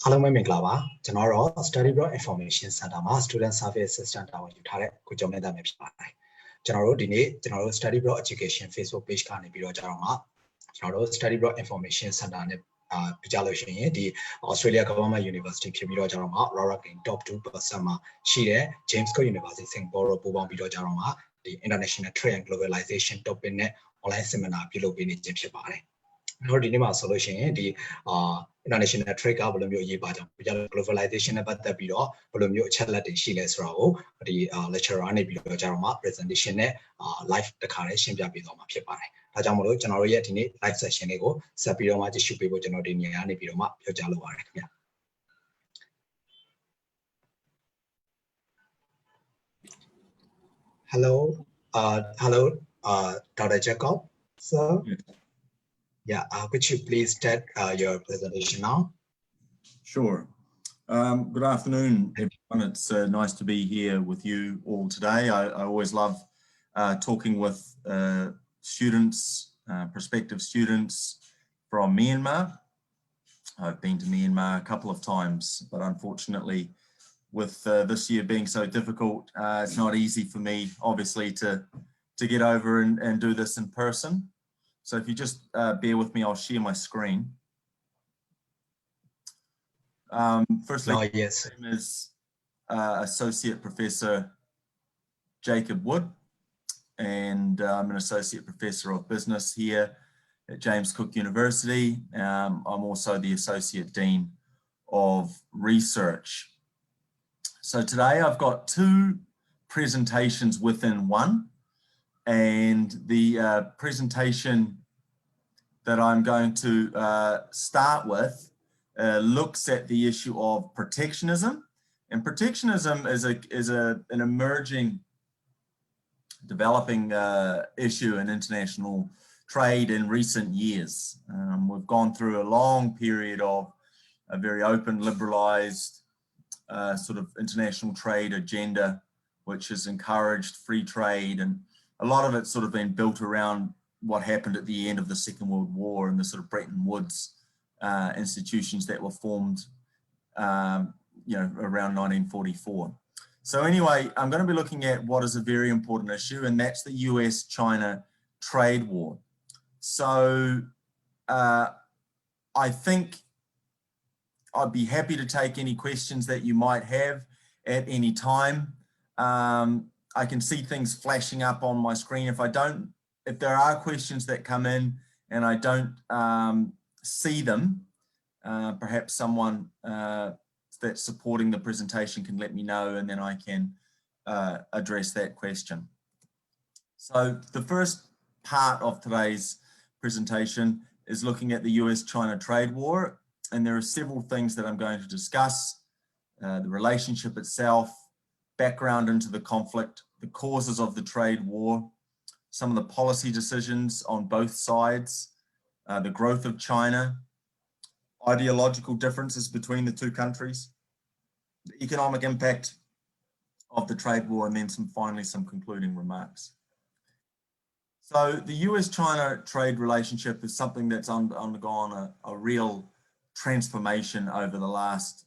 Hello, my name is Glava. General Study Bro Information Center ma Student Service Assistant တာဝန်ယူထားတဲ့ကိုကျော်မင်းသားပဲဖြစ်ပါတယ်။ကျွန်တော်တို့ဒီနေ့ကျွန်တော်တို့ Study Bro Education Facebook page ကနေပြီးတော့ကျွန်တော်တို့ Study Bro Information Center နဲ့ပြကြလို့ရှိရင်ဒီ Australia Government University ဖြစ်ပြီးတော့ကျွန်တော်တို့ ranking top 2% မှာရှိတဲ့ James Cook University Singapore ပူးပေါင်းပြီးတော့ကျွန်တော်တို့ဒီ International Trade and Globalization topic နဲ့ online seminar ပြုလုပ်ပေးနေခြင်းဖြစ်ပါတယ်။ကျွန်တော်ဒီနေ့မှာဆိုလို့ရှိရင်ဒီinternational trade ကဘယ်လိုမျိုးအရေးပါကြောင်း globalization နဲ့ပတ်သက်ပြီးတော့ဘယ်လိုမျိုးအချက်လက်တွေရှိလဲဆိုတာကိုဒီ lecturer နေပြီးတော့ကျွန်တော်မှာ presentation နဲ့live တခါလေးရှင်းပြပေးသွားမှာဖြစ်ပါတယ်။ဒါကြောင့်မလို့ကျွန်တော်တို့ရဲ့ဒီနေ့ live session လေးကိုဆက်ပြီးတော့မှကြည့်ရှုပေးဖို့ကျွန်တော်ဒီနေရာကနေပြီးတော့မှပြောကြားလိုပါတယ်ခင်ဗျာ။ Hello Dr. Jacob sir. Yeah, could you please start your presentation now? Sure. Good afternoon, everyone. It's nice to be here with you all today. I always love talking with students, prospective students from Myanmar. I've been to Myanmar a couple of times, but unfortunately, with this year being so difficult, it's not easy for me, obviously, to get over and do this in person. So if you just bear with me, I'll share my screen. Firstly, my name is Associate Professor Jacob Wood, and I'm an Associate Professor of Business here at James Cook University. I'm also the Associate Dean of Research. So today I've got two presentations within one. And the presentation that I'm going to start with looks at the issue of protectionism. And protectionism is an emerging, developing issue in international trade in recent years. We've gone through a long period of a very open, liberalized sort of international trade agenda, which has encouraged free trade, and a lot of it's sort of been built around what happened at the end of the Second World War and the sort of Bretton Woods institutions that were formed, around 1944. So anyway, I'm going to be looking at what is a very important issue, and that's the US-China trade war. So I think I'd be happy to take any questions that you might have at any time. I can see things flashing up on my screen. If there are questions that come in and I don't see them, perhaps someone that's supporting the presentation can let me know, and then I can address that question. So the first part of today's presentation is looking at the US-China trade war, and there are several things that I'm going to discuss: the relationship itself, background into the conflict, the causes of the trade war, some of the policy decisions on both sides, the growth of China, ideological differences between the two countries, the economic impact of the trade war, and then finally some concluding remarks. So the US-China trade relationship is something that's undergone a real transformation over the last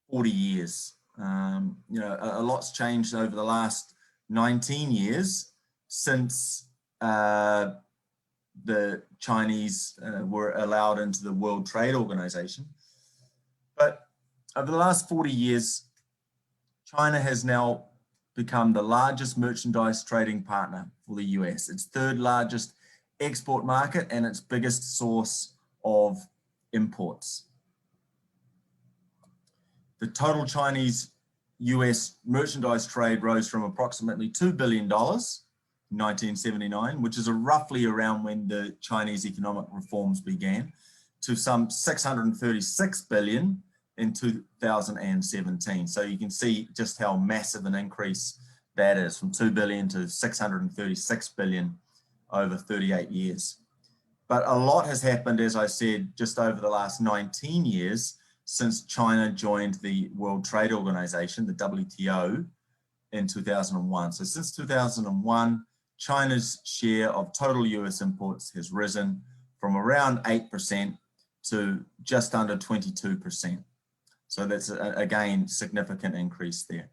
40 years. A lot's changed over the last 19 years since the Chinese were allowed into the World Trade Organization. But over the last 40 years, China has now become the largest merchandise trading partner for the US. Its third largest export market and its biggest source of imports. The total Chinese-US merchandise trade rose from approximately $2 billion in 1979, which is roughly around when the Chinese economic reforms began, to some $636 billion in 2017. So you can see just how massive an increase that is, from $2 billion to $636 billion over 38 years. But a lot has happened, as I said, just over the last 19 years since China joined the World Trade Organization, the WTO, in 2001. So since 2001, China's share of total US imports has risen from around 8% to just under 22%. So that's, again, significant increase there.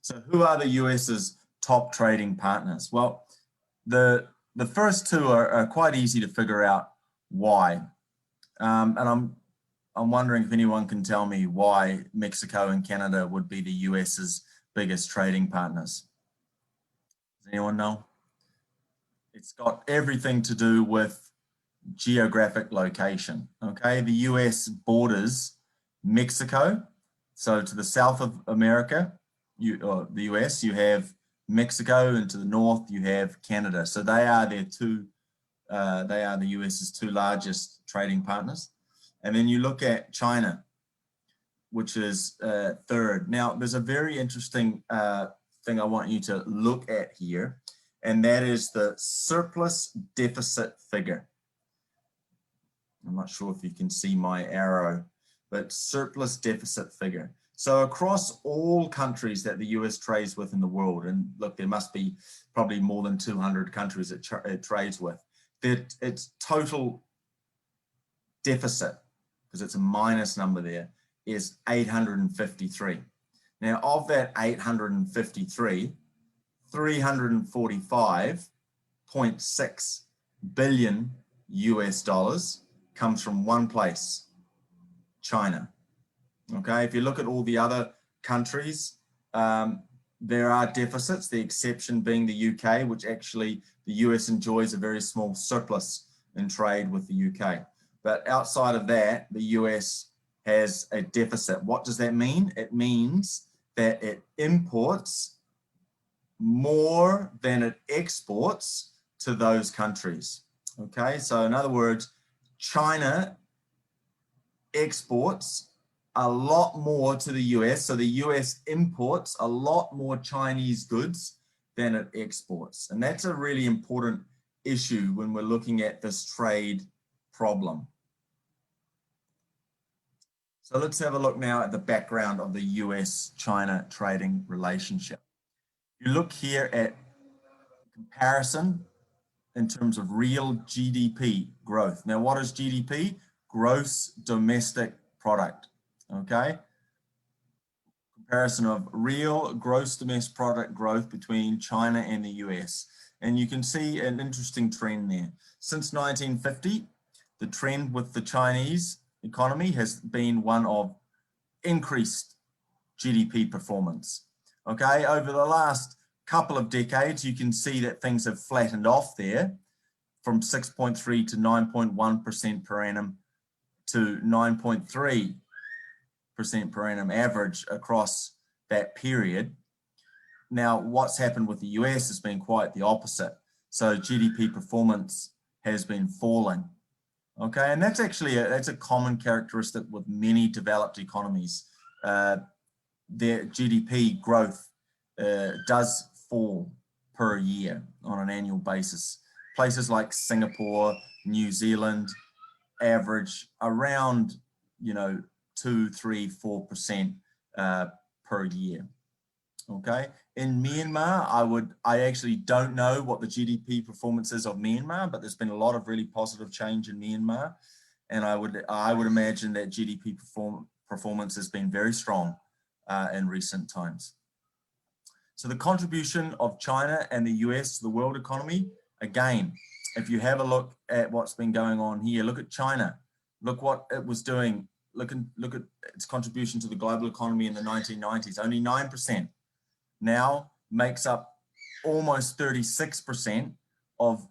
So who are the US's top trading partners? Well, the first two are quite easy to figure out why. And I'm wondering if anyone can tell me why Mexico and Canada would be the US's biggest trading partners. Does anyone know? It's got everything to do with geographic location. Okay, the US borders Mexico. So to the south of America, the US, you have Mexico, and to the north you have Canada. So they are their two. They are the US's two largest trading partners. And then you look at China, which is third. Now, there's a very interesting thing I want you to look at here, and that is the surplus deficit figure. I'm not sure if you can see my arrow, but surplus deficit figure. So across all countries that the US trades with in the world, and look, there must be probably more than 200 countries it trades with, that its total deficit, because it's a minus number there, is 853. Now, of that 853, 345.6 billion US dollars comes from one place, China. Okay, if you look at all the other countries, there are deficits, the exception being the UK, which actually the US enjoys a very small surplus in trade with the UK. But outside of that, the US has a deficit. What does that mean? It means that it imports more than it exports to those countries. Okay, so in other words, China exports a lot more to the US. So the US imports a lot more Chinese goods than it exports. And that's a really important issue when we're looking at this trade problem. So let's have a look now at the background of the US-China trading relationship. You look here at comparison in terms of real GDP growth. Now, what is GDP? Gross domestic product, okay? Comparison of real gross domestic product growth between China and the US. And you can see an interesting trend there. Since 1950, the trend with the Chinese economy has been one of increased GDP performance. Okay, over the last couple of decades, you can see that things have flattened off there from 6.3 to 9.1% per annum to 9.3% per annum average across that period. Now, what's happened with the US has been quite the opposite. So GDP performance has been falling. Okay, and that's actually that's a common characteristic with many developed economies. Their GDP growth does fall per year on an annual basis. Places like Singapore, New Zealand average around, 2, 3, 4% per year. Okay, in Myanmar, I actually don't know what the GDP performance is of Myanmar, but there's been a lot of really positive change in Myanmar, and I would imagine that GDP performance has been very strong in recent times. So the contribution of China and the US to the world economy, again, if you have a look at what's been going on here, look at China, look what it was doing, look at its contribution to the global economy in the 1990s, only 9%. Now makes up almost 36% of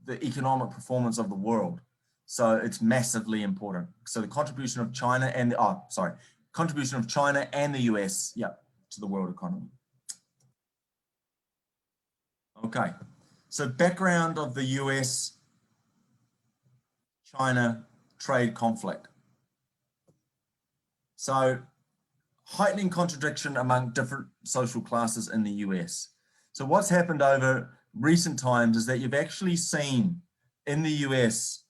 the economic performance of the world. So it's massively important. So the contribution of China and contribution of China and the US, to the world economy. Okay, so background of the US-China trade conflict. So heightening contradiction among different social classes in the US. So what's happened over recent times is that you've actually seen in the US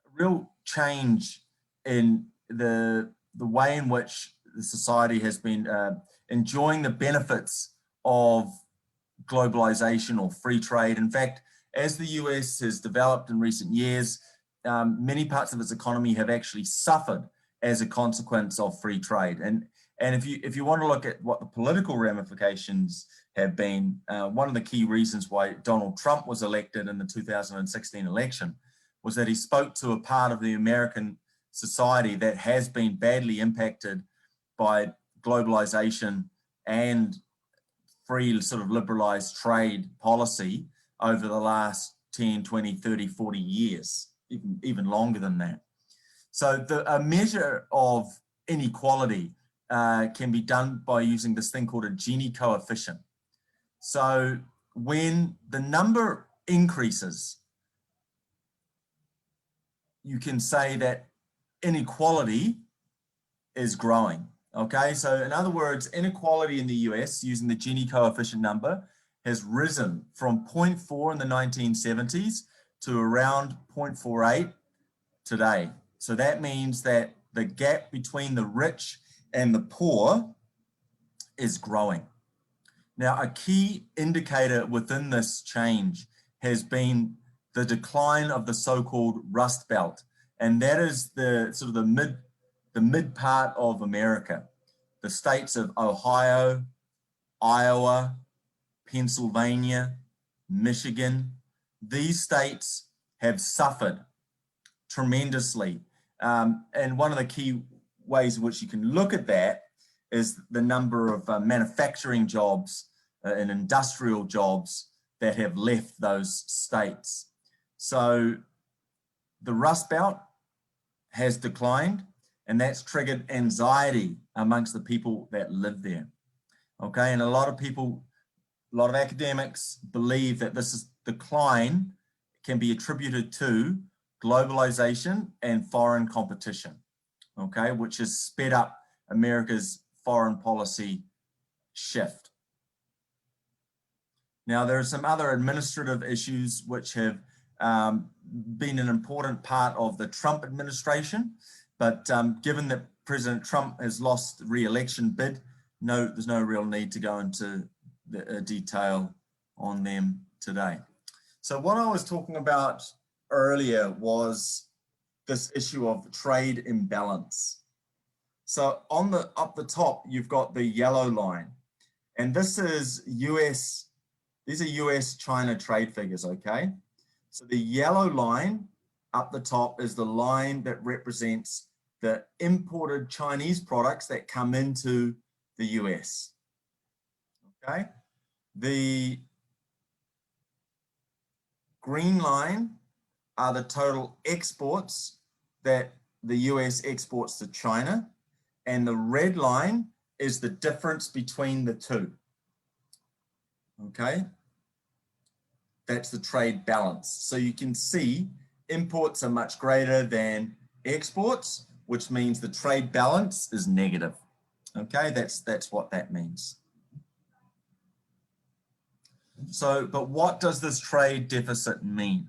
a real change in the way in which the society has been enjoying the benefits of globalization or free trade. In fact, as the US has developed in recent years, many parts of its economy have actually suffered as a consequence of free trade. And if you want to look at what the political ramifications have been, one of the key reasons why Donald Trump was elected in the 2016 election was that he spoke to a part of the American society that has been badly impacted by globalization and free sort of liberalized trade policy over the last 10, 20, 30, 40 years, even longer than that. So a measure of inequality can be done by using this thing called a Gini coefficient. So when the number increases, you can say that inequality is growing. Okay, so in other words, inequality in the US using the Gini coefficient number has risen from 0.4 in the 1970s to around 0.48 today. So that means that the gap between the rich and the poor is growing. Now, a key indicator within this change has been the decline of the so-called Rust Belt, and that is the sort of the mid part of America, the states of Ohio, Iowa, Pennsylvania, Michigan. These states have suffered tremendously. And one of the key ways in which you can look at that is the number of manufacturing jobs and industrial jobs that have left those states. So the Rust Belt has declined, and that's triggered anxiety amongst the people that live there. Okay, and a lot of academics believe that this decline can be attributed to globalization and foreign competition, okay, which has sped up America's foreign policy shift. Now, there are some other administrative issues which have been an important part of the Trump administration, but given that President Trump has lost the re-election bid, there's no real need to go into the detail on them today. So what I was talking about earlier was this issue of trade imbalance. So up the top, you've got the yellow line, and this is these are US-China trade figures, okay? So the yellow line up the top is the line that represents the imported Chinese products that come into the US, okay? The green line are the total exports that the US exports to China, and the red line is the difference between the two, okay? That's the trade balance. So you can see imports are much greater than exports, which means the trade balance is negative. Okay, that's what that means. So, but what does this trade deficit mean?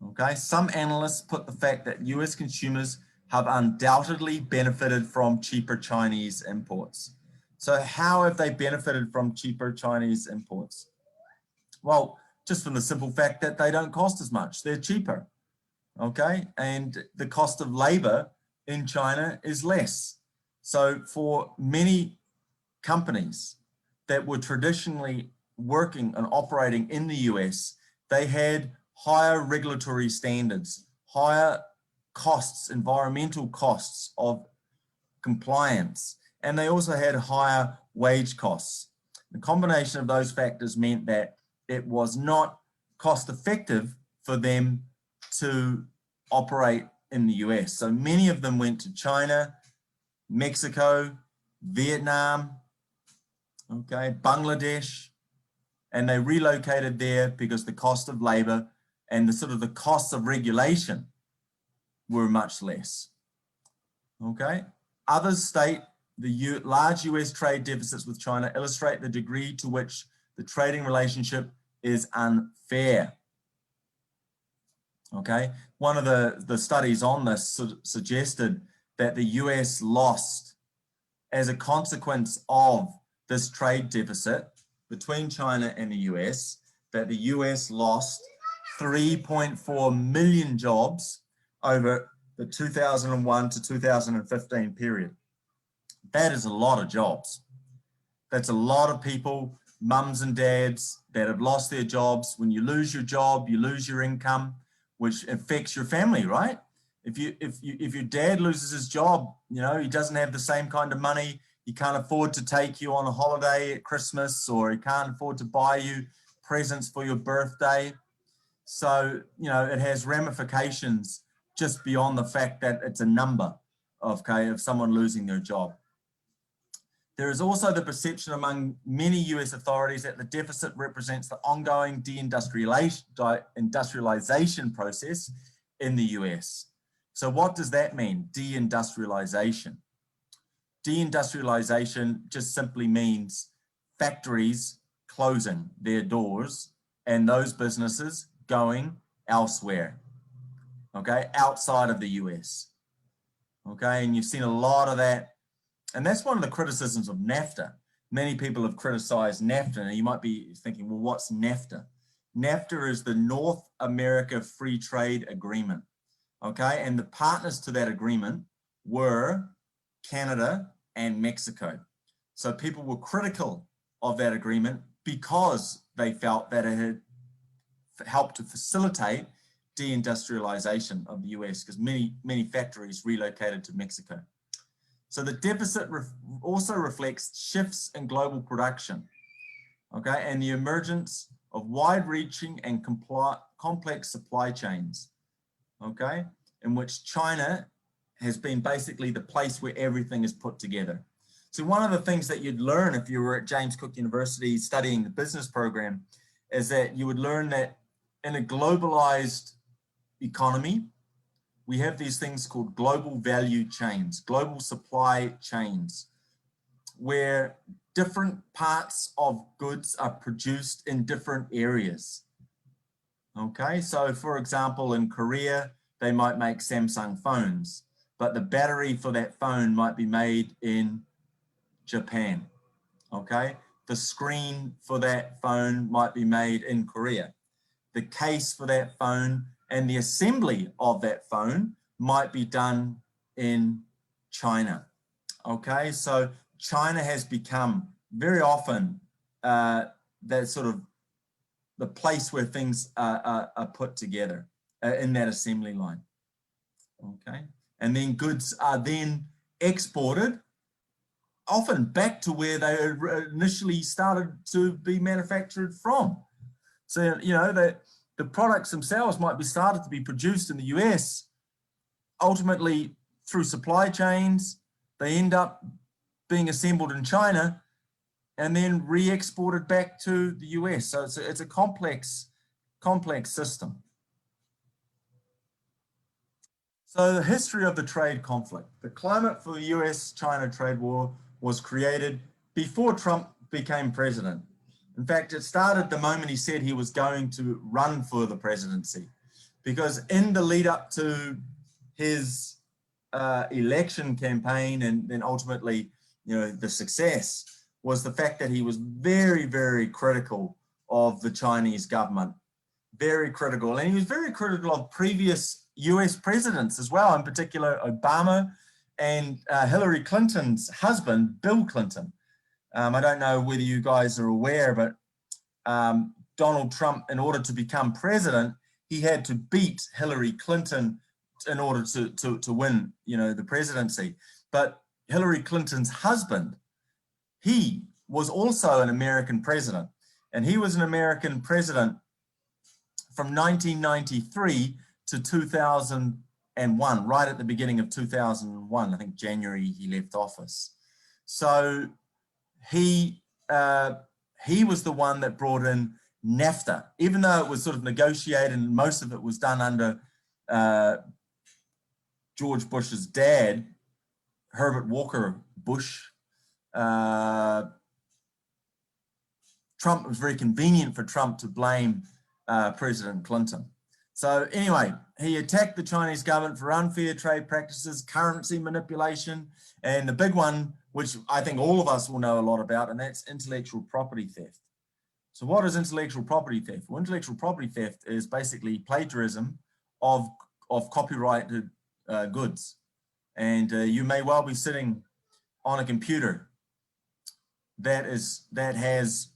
Okay, some analysts put the fact that US consumers have undoubtedly benefited from cheaper Chinese imports. So how have they benefited from cheaper Chinese imports? Well, just from the simple fact that they don't cost as much, they're cheaper, okay? And the cost of labor in China is less. So for many companies that were traditionally working and operating in the US, they had higher regulatory standards, higher costs, environmental costs of compliance, and they also had higher wage costs. The combination of those factors meant that it was not cost effective for them to operate in the US. So many of them went to China, Mexico, Vietnam, okay, Bangladesh, and they relocated there because the cost of labor and the costs of regulation were much less. Okay, others state the large US trade deficits with China illustrate the degree to which the trading relationship is unfair. Okay, one of the studies on this suggested that the US lost, as a consequence of this trade deficit between China and the US, that the US lost 3.4 million jobs over the 2001 to 2015 period. That is a lot of jobs. That's a lot of people, mums and dads that have lost their jobs. When you lose your job, you lose your income, which affects your family, right? If your dad loses his job, you know, he doesn't have the same kind of money. He can't afford to take you on a holiday at Christmas, or he can't afford to buy you presents for your birthday. So, you know, it has ramifications just beyond the fact that it's a number of someone losing their job. There is also the perception among many US authorities that the deficit represents the ongoing deindustrialization process in the US. So what does that mean, deindustrialization? Deindustrialization just simply means factories closing their doors and those businesses going elsewhere, okay, outside of the US, okay? And you've seen a lot of that. And that's one of the criticisms of NAFTA. Many people have criticized NAFTA, and you might be thinking, well, what's NAFTA? NAFTA is the North America Free Trade Agreement, okay? And the partners to that agreement were Canada and Mexico. So people were critical of that agreement because they felt that it had helped to facilitate deindustrialization of the US, because many factories relocated to Mexico. So the deficit also reflects shifts in global production, okay, and the emergence of wide-reaching and complex supply chains, okay, in which China has been basically the place where everything is put together. So one of the things that you'd learn if you were at James Cook University studying the business program is that you would learn that in a globalized economy, we have these things called global value chains, global supply chains, where different parts of goods are produced in different areas. Okay, so for example, in Korea, they might make Samsung phones, but the battery for that phone might be made in Japan. Okay, the screen for that phone might be made in Korea. The case for that phone and the assembly of that phone might be done in China. Okay, so China has become very often that sort of the place where things are put together in that assembly line. Okay, and then goods are then exported, often back to where they initially started to be manufactured from. So, you know, the products themselves might be started to be produced in the US. Ultimately, through supply chains, they end up being assembled in China and then re-exported back to the US. So it's a complex system. So the history of the trade conflict. The climate for the US-China trade war was created before Trump became president. In fact, it started the moment he said he was going to run for the presidency, because in the lead up to his election campaign and then ultimately, you know, the success was the fact that he was very, very critical of the Chinese government, very critical. And he was very critical of previous US presidents as well, in particular Obama and Hillary Clinton's husband, Bill Clinton. I don't know whether you guys are aware, but Donald Trump, in order to become president, he had to beat Hillary Clinton in order to win, you know, the presidency. But Hillary Clinton's husband, he was also an American president, and he was an American president from 1993 to 2001, right at the beginning of 2001. I think January he left office. So he was the one that brought in NAFTA, even though it was sort of negotiated and most of it was done under George Bush's dad, Herbert Walker Bush. Trump, it was very convenient for Trump to blame President Clinton. So anyway, he attacked the Chinese government for unfair trade practices, currency manipulation, and the big one, which I think all of us will know a lot about, and that's intellectual property theft. So what is intellectual property theft? Well, intellectual property theft is basically plagiarism of copyrighted goods. And you may well be sitting on a computer that has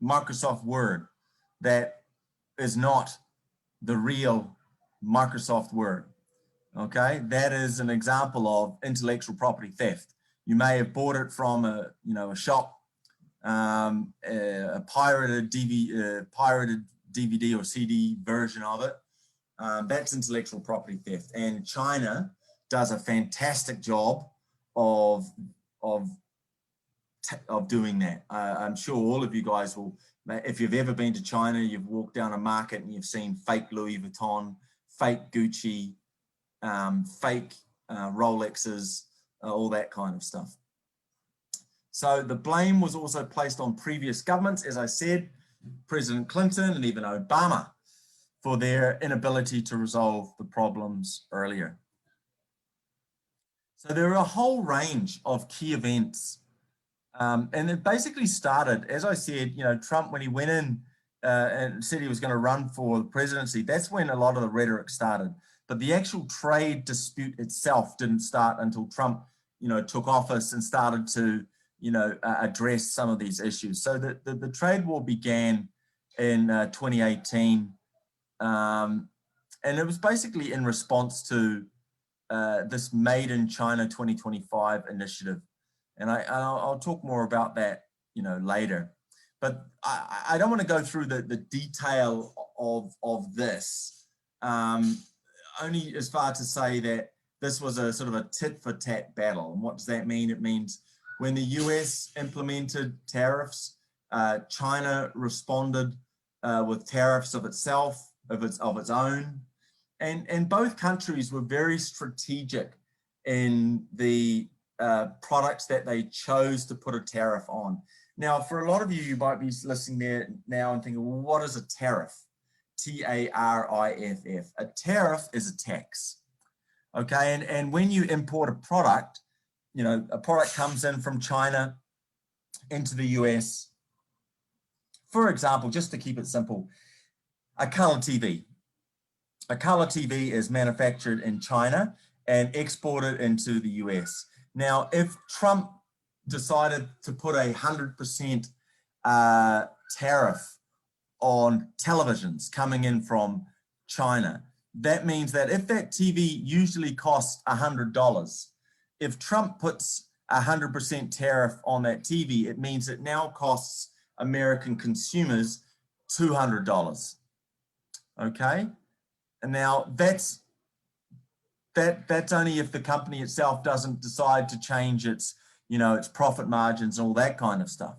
Microsoft Word that is not the real Microsoft Word. Okay, that is an example of intellectual property theft. You may have bought it from a shop, a pirated DVD or CD version of it. That's intellectual property theft, and China does a fantastic job of doing that. I'm sure all of you guys will, if you've ever been to China, you've walked down a market and you've seen fake Louis Vuitton, fake Gucci, fake Rolexes, all that kind of stuff. So the blame was also placed on previous governments, as I said, President Clinton and even Obama, for their inability to resolve the problems earlier. So there are a whole range of key events. And it basically started, as I said, Trump, when he went in and said he was going to run for the presidency, that's when a lot of the rhetoric started. But the actual trade dispute itself didn't start until Trump, took office and started to, address some of these issues. So the trade war began in 2018. And it was basically in response to this Made in China 2025 initiative. And I'll talk more about that, later. But I don't want to go through the detail of this, only as far to say that this was a sort of a tit for tat battle. And what does that mean? It means when the US implemented tariffs, China responded with tariffs of itself, of its own. And both countries were very strategic in the products that they chose to put a tariff on. Now, for a lot of you, you might be listening there now and thinking, well, what is a tariff? T-A-R-I-F-F. A tariff is a tax. Okay, and when you import a product, a product comes in from China into the US. For example, just to keep it simple, a color TV. A color TV is manufactured in China and exported into the US. Now, if Trump decided to put 100% tariff on televisions coming in from China, that means that if that TV usually costs $100, if Trump puts 100% tariff on that TV, it means it now costs American consumers $200. Okay, and now that's only if the company itself doesn't decide to change its, its profit margins and all that kind of stuff.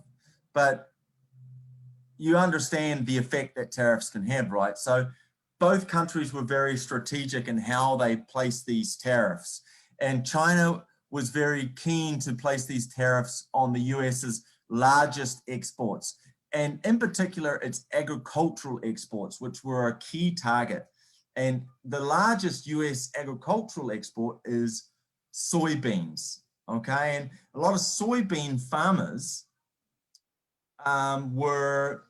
But you understand the effect that tariffs can have, right? So both countries were very strategic in how they placed these tariffs. And China was very keen to place these tariffs on the US's largest exports, and in particular, its agricultural exports, which were a key target. And the largest US agricultural export is soybeans, okay? And a lot of soybean farmers were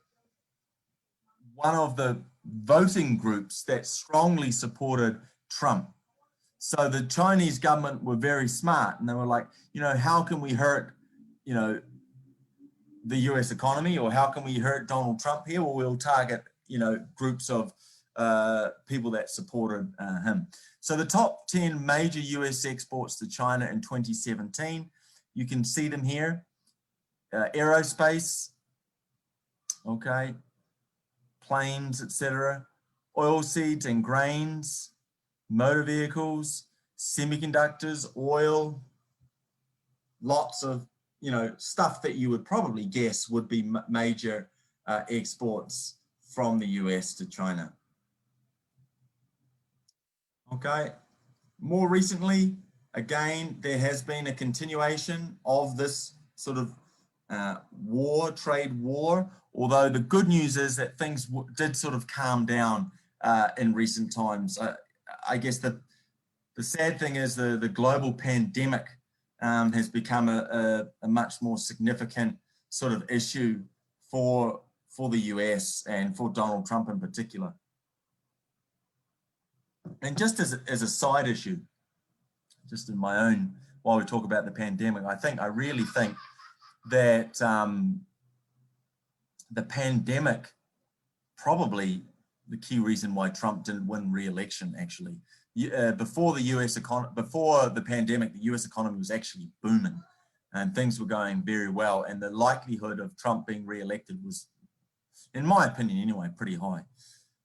one of the voting groups that strongly supported Trump. So the Chinese government were very smart, and they were like, how can we hurt, the US economy, or how can we hurt Donald Trump here? Well, we'll target, groups of people that supported him. So the top 10 major US exports to China in 2017, you can see them here. Aerospace, okay, planes, etc. Oilseeds and grains, motor vehicles, semiconductors, oil, lots of, stuff that you would probably guess would be major exports from the US to China. Okay, more recently, again, there has been a continuation of this sort of trade war, although the good news is that things did sort of calm down in recent times. I guess the sad thing is the global pandemic has become a much more significant sort of issue for the US and for Donald Trump in particular. And just as a side issue, just in my own, while we talk about the pandemic, I really think that the pandemic probably the key reason why Trump didn't win re-election. Actually, before the pandemic, the US economy was actually booming, and things were going very well, and the likelihood of Trump being re-elected was, in my opinion anyway, pretty high.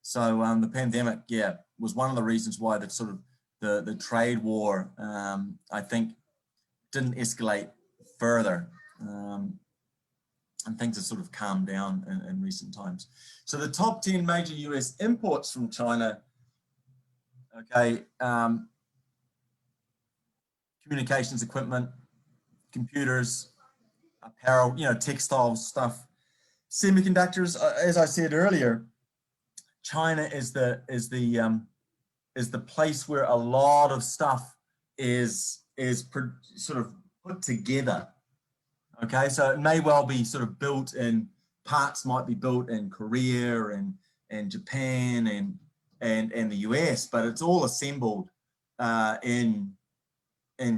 So the pandemic, yeah, was one of the reasons why that sort of the trade war, I think, didn't escalate further. And things have sort of calmed down in recent times. So the top 10 major US imports from China, okay, communications equipment, computers, apparel, textiles stuff, semiconductors. As I said earlier, China is the place where a lot of stuff is sort of put together. Okay, so it may well be sort of built in, parts might be built in Korea and Japan and the US, but it's all assembled in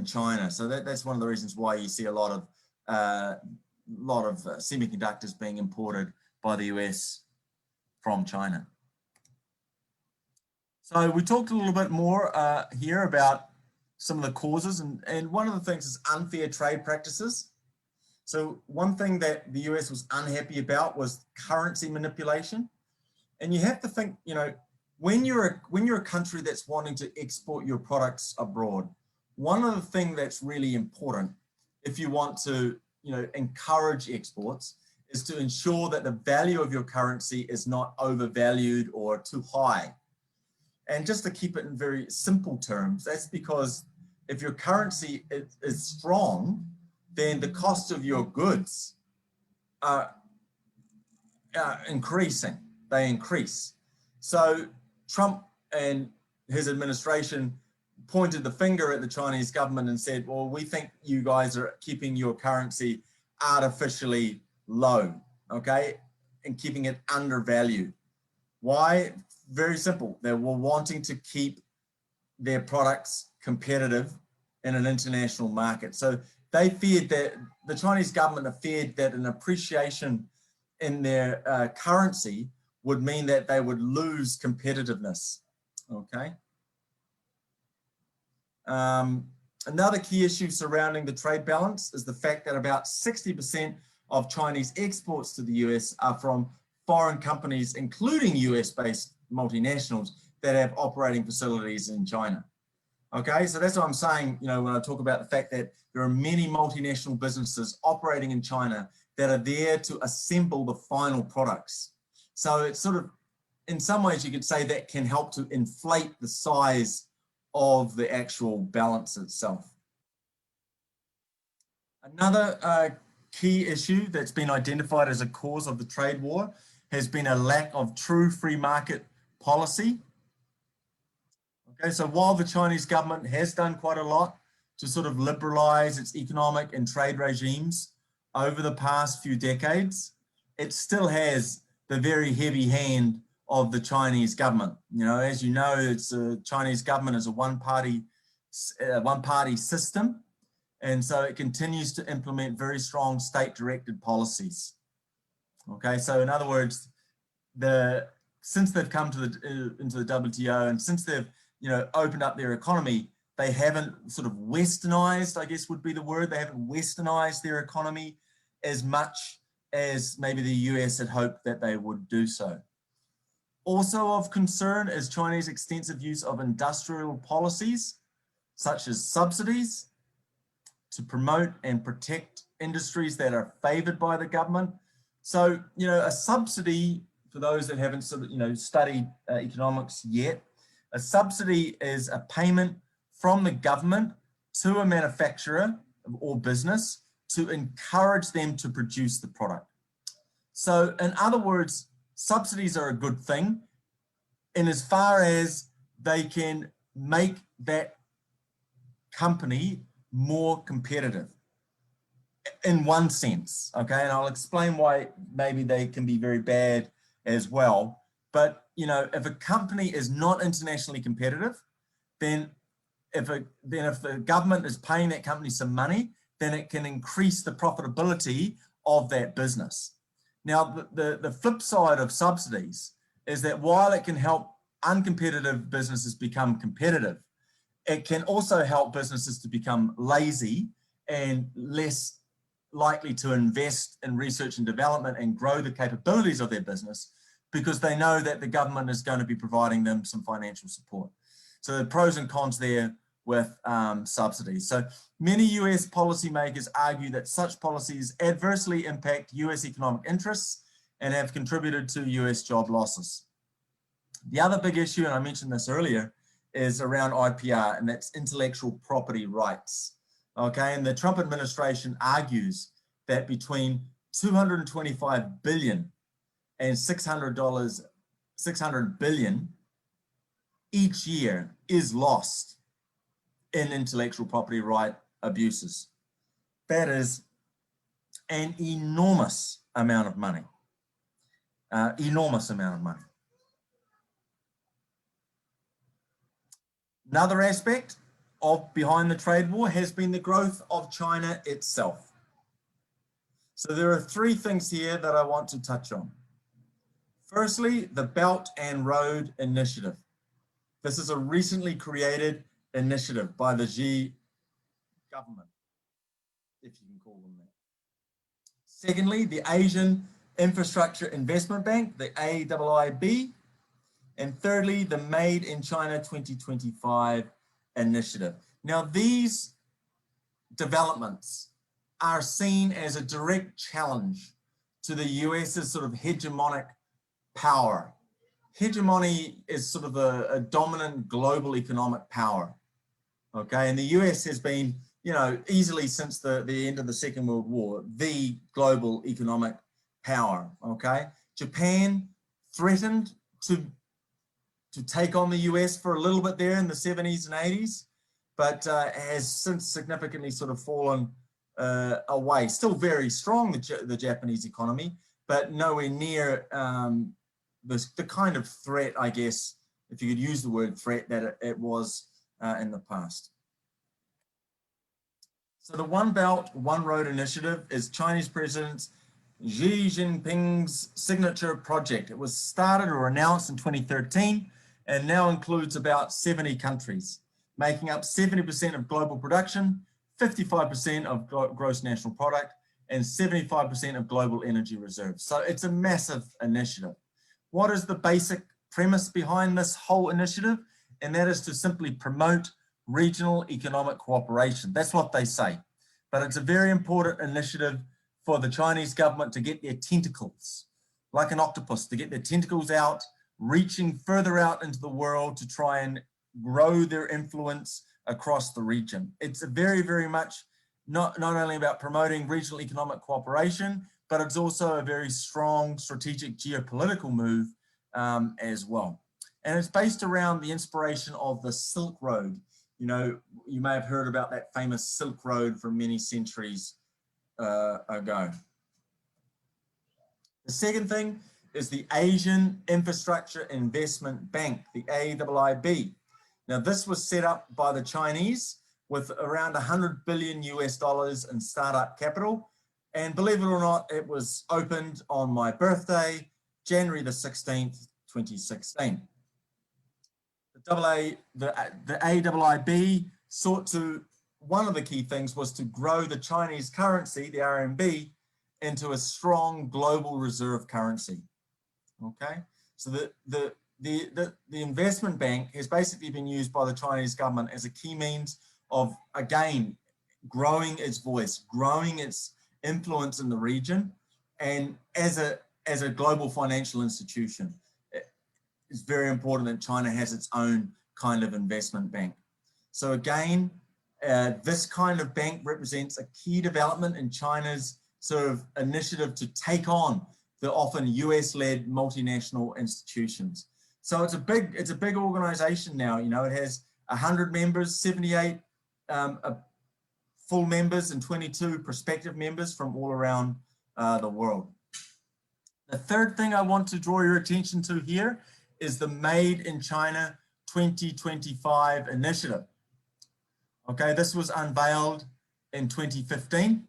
China. So that's one of the reasons why you see a lot of semiconductors being imported by the US from China. So we talked a little bit more here about some of the causes, and one of the things is unfair trade practices. So one thing that the US was unhappy about was currency manipulation. And you have to think, when you're a country that's wanting to export your products abroad, one of the things that's really important if you want to, encourage exports is to ensure that the value of your currency is not overvalued or too high. And just to keep it in very simple terms, that's because if your currency is strong, then the cost of your goods are increasing. They increase. So Trump and his administration pointed the finger at the Chinese government and said, well, we think you guys are keeping your currency artificially low, okay, and keeping it undervalued. Why? Very simple. They were wanting to keep their products competitive in an international market. So they feared that, the Chinese government feared that an appreciation in their currency would mean that they would lose competitiveness, okay? Another key issue surrounding the trade balance is the fact that about 60% of Chinese exports to the US are from foreign companies, including US-based multinationals that have operating facilities in China. Okay, so that's what I'm saying, when I talk about the fact that there are many multinational businesses operating in China that are there to assemble the final products. So it's sort of, in some ways you could say that can help to inflate the size of the actual balance itself. Another key issue that's been identified as a cause of the trade war has been a lack of true free market policy. Okay, so while the Chinese government has done quite a lot to sort of liberalize its economic and trade regimes over the past few decades, it still has the very heavy hand of the Chinese government. As you know, it's a Chinese government is a one-party system, and so it continues to implement very strong state-directed policies. Okay, so in other words, since they've come to into the WTO, and since they've opened up their economy, they haven't sort of westernized, I guess would be the word. They haven't westernized their economy as much as maybe the US had hoped that they would do so. Also of concern is Chinese extensive use of industrial policies, such as subsidies, to promote and protect industries that are favored by the government. So, a subsidy, for those that haven't studied economics yet, a subsidy is a payment from the government to a manufacturer or business to encourage them to produce the product. So in other words, subsidies are a good thing in as far as they can make that company more competitive in one sense, okay? And I'll explain why maybe they can be very bad as well. But, you know, if a company is not internationally competitive, then if the government is paying that company some money, then it can increase the profitability of that business. Now, the flip side of subsidies is that while it can help uncompetitive businesses become competitive, it can also help businesses to become lazy and less likely to invest in research and development and grow the capabilities of their business, because they know that the government is going to be providing them some financial support. So the pros and cons there with subsidies. So many US policymakers argue that such policies adversely impact US economic interests and have contributed to US job losses. The other big issue, and I mentioned this earlier, is around IPR, and that's intellectual property rights. Okay, and the Trump administration argues that between $225 billion and $600 billion each year is lost in intellectual property right abuses. That is an enormous amount of money. Enormous amount of money. Another aspect of behind the trade war has been the growth of China itself. So there are three things here that I want to touch on. Firstly, the Belt and Road Initiative. This is a recently created initiative by the Xi government, if you can call them that. Secondly, the Asian Infrastructure Investment Bank, the AIIB. And thirdly, the Made in China 2025 initiative. Now, these developments are seen as a direct challenge to the US's sort of hegemonic power. Hegemony is sort of a dominant global economic power, okay? And the US has been, you know, easily since the end of the Second World War, the global economic power, okay? Japan threatened to take on the US for a little bit there in the 70s and 80s, but has since significantly sort of fallen away. Still very strong, the Japanese economy, but nowhere near the kind of threat, I guess, if you could use the word threat, that it was in the past. So the One Belt, One Road initiative is Chinese President Xi Jinping's signature project. It was started or announced in 2013 and now includes about 70 countries, making up 70% of global production, 55% of gross national product, and 75% of global energy reserves. So it's a massive initiative. What is the basic premise behind this whole initiative? And that is to simply promote regional economic cooperation. That's what they say. But it's a very important initiative for the Chinese government to get their tentacles, like an octopus, to get their tentacles out, reaching further out into the world to try and grow their influence across the region. It's a very, very much not only about promoting regional economic cooperation, but it's also a very strong strategic geopolitical move as well. And it's based around the inspiration of the Silk Road. You know, you may have heard about that famous Silk Road from many centuries ago. The second thing is the Asian Infrastructure Investment Bank, the AIIB. Now, this was set up by the Chinese with around 100 billion US dollars in startup capital. And believe it or not, it was opened on my birthday, January the 16th, 2016. The AIIB sought to, one of the key things was to grow the Chinese currency, the RMB, into a strong global reserve currency. Okay, so the investment bank has basically been used by the Chinese government as a key means of, again, growing its voice, growing its influence in the region, and as a global financial institution. It's very important that China has its own kind of investment bank. So again, this kind of bank represents a key development in China's sort of initiative to take on the often US-led multinational institutions. So it's a big organization now. You know, it has 100 members, 78 full members, and 22 prospective members from all around the world. The third thing I want to draw your attention to here is the Made in China 2025 initiative. Okay, this was unveiled in 2015,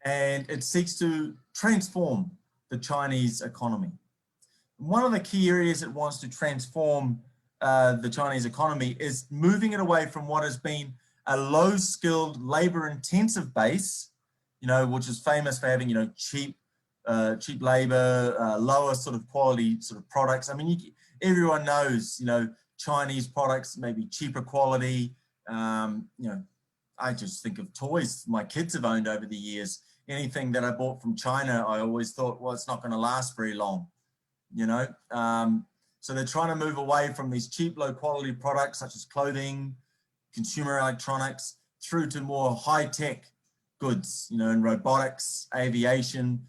and it seeks to transform the Chinese economy. One of the key areas it wants to transform the Chinese economy is moving it away from what has been a low-skilled, labor-intensive base, which is famous for having, cheap labor, lower sort of quality sort of products. I mean, everyone knows, Chinese products may be cheaper quality. I just think of toys my kids have owned over the years. Anything that I bought from China, I always thought, well, it's not going to last very long, So they're trying to move away from these cheap, low quality products such as clothing, consumer electronics, through to more high-tech goods, in robotics, aviation,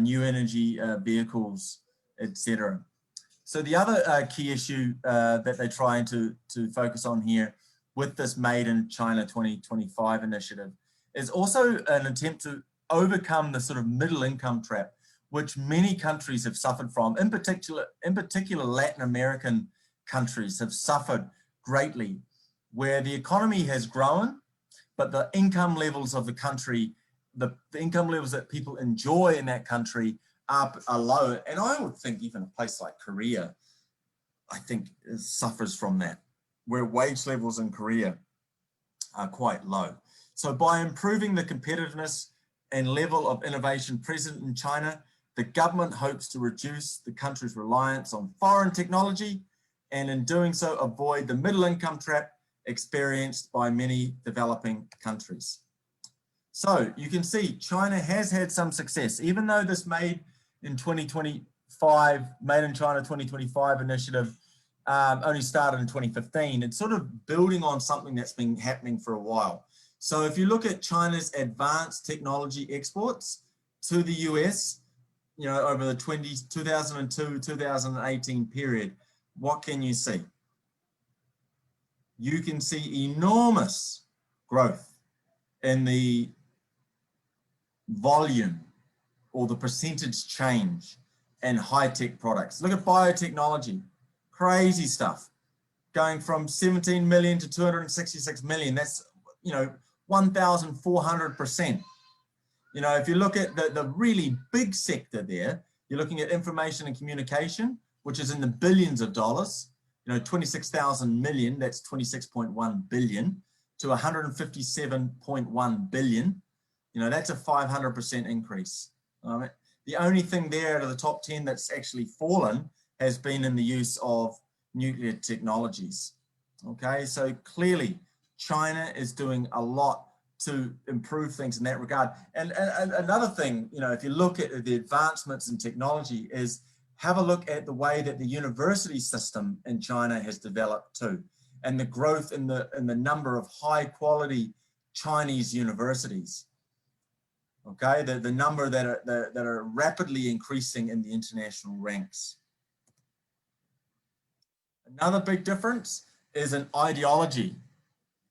new energy vehicles, etc. So the other key issue that they're trying to focus on here with this Made in China 2025 initiative is also an attempt to overcome the sort of middle income trap, which many countries have suffered from. In particular, Latin American countries have suffered greatly, where the economy has grown, but the income levels of the country, the income levels that people enjoy in that country are low. And I would think even a place like Korea, I think, suffers from that, where wage levels in Korea are quite low. So by improving the competitiveness and level of innovation present in China, the government hopes to reduce the country's reliance on foreign technology, and in doing so, avoid the middle income trap experienced by many developing countries. So you can see China has had some success, even though this Made in China 2025 initiative only started in 2015. It's sort of building on something that's been happening for a while. So if you look at China's advanced technology exports to the US, over the 2002-2018 period, what can you see? You can see enormous growth in the volume or the percentage change in high-tech products. Look at biotechnology, crazy stuff, going from 17 million to 266 million. That's, 1,400%. If you look at the really big sector there, you're looking at information and communication, which is in the billions of dollars, 26,000 million, that's 26.1 billion, to 157.1 billion. That's a 500% increase. The only thing there out of the top 10 that's actually fallen has been in the use of nuclear technologies. Okay, so clearly China is doing a lot to improve things in that regard. And another thing, if you look at the advancements in technology, is have a look at the way that the university system in China has developed too, and the growth in the number of high quality Chinese universities. Okay, the number that are rapidly increasing in the international ranks. Another big difference is an ideology.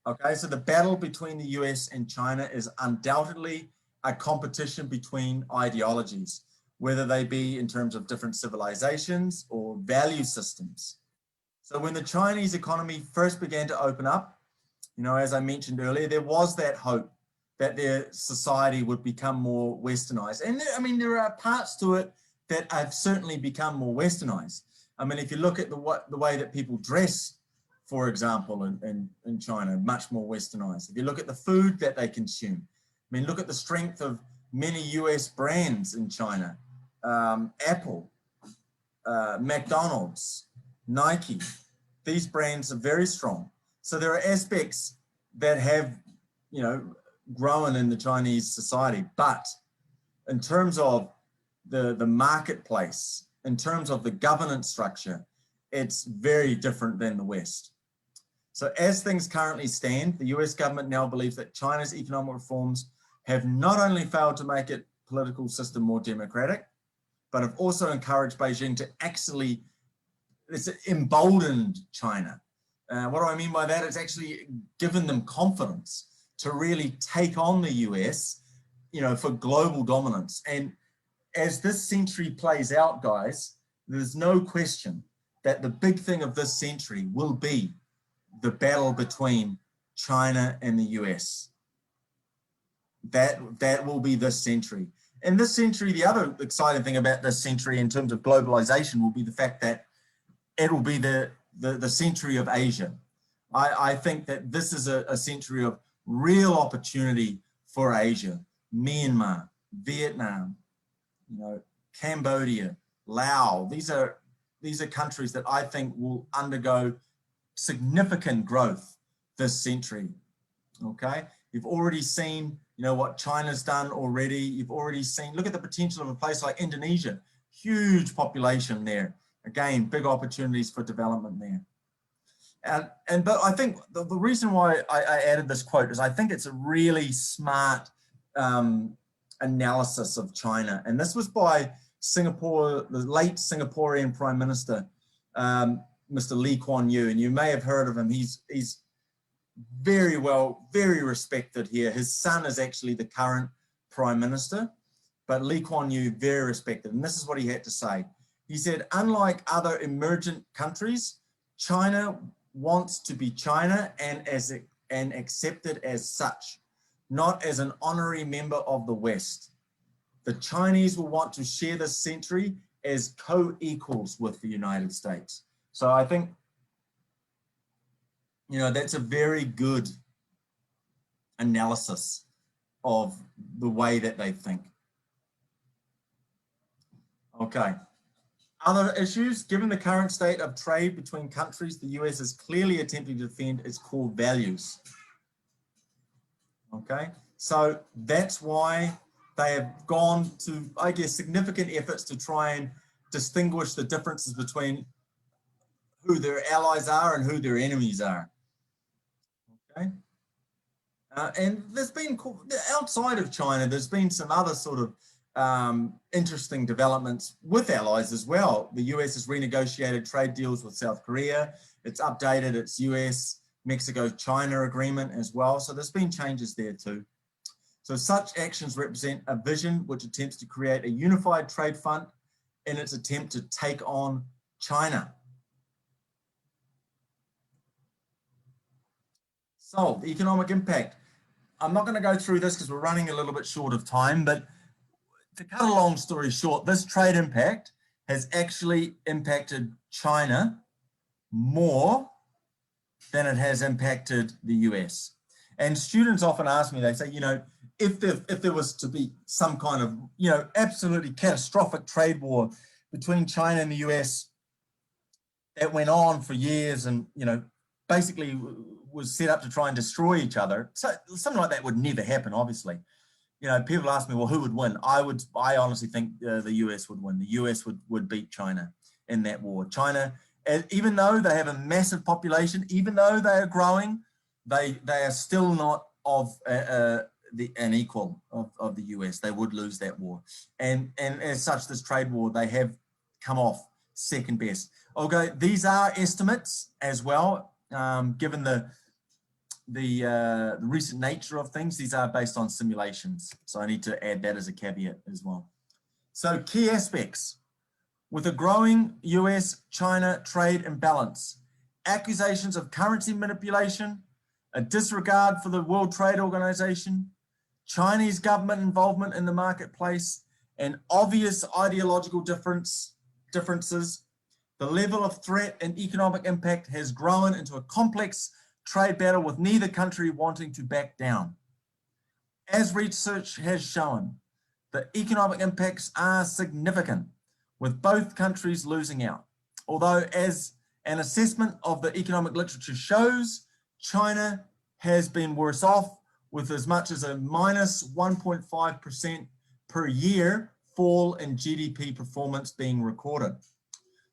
Okay, so the battle between the US and China is undoubtedly a competition between ideologies, whether they be in terms of different civilizations or value systems. So when the Chinese economy first began to open up, as I mentioned earlier, there was that hope that their society would become more westernized. And there are parts to it that have certainly become more westernized. If you look at the way that people dress, for example, in China, much more westernized. If you look at the food that they consume, look at the strength of many US brands in China, Apple, McDonald's, Nike. These brands are very strong. So there are aspects that have, grown in the Chinese society, but in terms of the marketplace, in terms of the governance structure, it's very different than the West. So as things currently stand, the US government now believes that China's economic reforms have not only failed to make its political system more democratic, but have also encouraged Beijing to actually, it's emboldened China. What do I mean by that? It's actually given them confidence to really take on the US, for global dominance. And as this century plays out, guys, there's no question that the big thing of this century will be the battle between China and the US. That will be this century. And this century, the other exciting thing about this century in terms of globalization will be the fact that it will be the century of Asia. I think that this is a century of real opportunity for Asia. Myanmar, Vietnam, Cambodia, Laos. These are countries that I think will undergo significant growth this century. Okay, you've already seen what China's done already. You've already seen, look at the potential of a place like Indonesia, huge population there. Again, big opportunities for development there. But I think the reason why I added this quote is I think it's a really smart analysis of China. And this was by Singapore, the late Singaporean Prime Minister, Mr. Lee Kuan Yew. And you may have heard of him. He's very respected here. His son is actually the current Prime Minister, but Lee Kuan Yew, very respected. And this is what he had to say. He said, unlike other emergent countries, China wants to be China and accepted as such, not as an honorary member of the West. The Chinese will want to share this century as co-equals with the United States. So I think, that's a very good analysis of the way that they think. Okay. Other issues, given the current state of trade between countries, the US is clearly attempting to defend its core values. Okay, so that's why they have gone to, I guess, significant efforts to try and distinguish the differences between who their allies are and who their enemies are. Okay, and there's been, outside of China, there's been some other sort of interesting developments with allies as well. The US has renegotiated trade deals with South Korea. It's updated its US, Mexico, China agreement as well. So there's been changes there too. So such actions represent a vision which attempts to create a unified trade front in its attempt to take on China. So the economic impact. I'm not going to go through this because we're running a little bit short of time, but to cut a long story short, this trade impact has actually impacted China more than it has impacted the US. And students often ask me, they say, if there was to be some kind of, absolutely catastrophic trade war between China and the US that went on for years and, basically was set up to try and destroy each other. So something like that would never happen, obviously. People ask me, well, who would win? I honestly think the US would win. The US would beat China in that war. China, even though they have a massive population, even though they are growing, they are still not of an equal of the US. They would lose that war. And as such, this trade war, they have come off second best. Okay, these are estimates as well, given the recent nature of things. These are based on simulations. So I need to add that as a caveat as well. So key aspects. With a growing US-China trade imbalance, accusations of currency manipulation, a disregard for the World Trade Organization, Chinese government involvement in the marketplace, and obvious ideological differences, the level of threat and economic impact has grown into a complex trade battle with neither country wanting to back down. As research has shown, the economic impacts are significant, with both countries losing out. Although, as an assessment of the economic literature shows, China has been worse off, with as much as a minus 1.5% per year fall in GDP performance being recorded.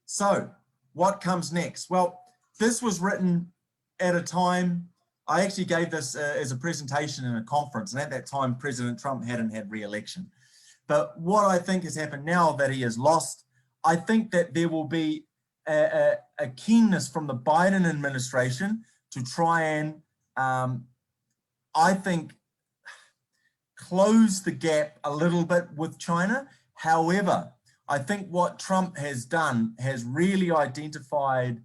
So what comes next? Well, this was written at a time, I actually gave this as a presentation in a conference, and at that time, President Trump hadn't had re-election. But what I think has happened now that he has lost, I think that there will be a keenness from the Biden administration to try and, I think, close the gap a little bit with China. However, I think what Trump has done has really identified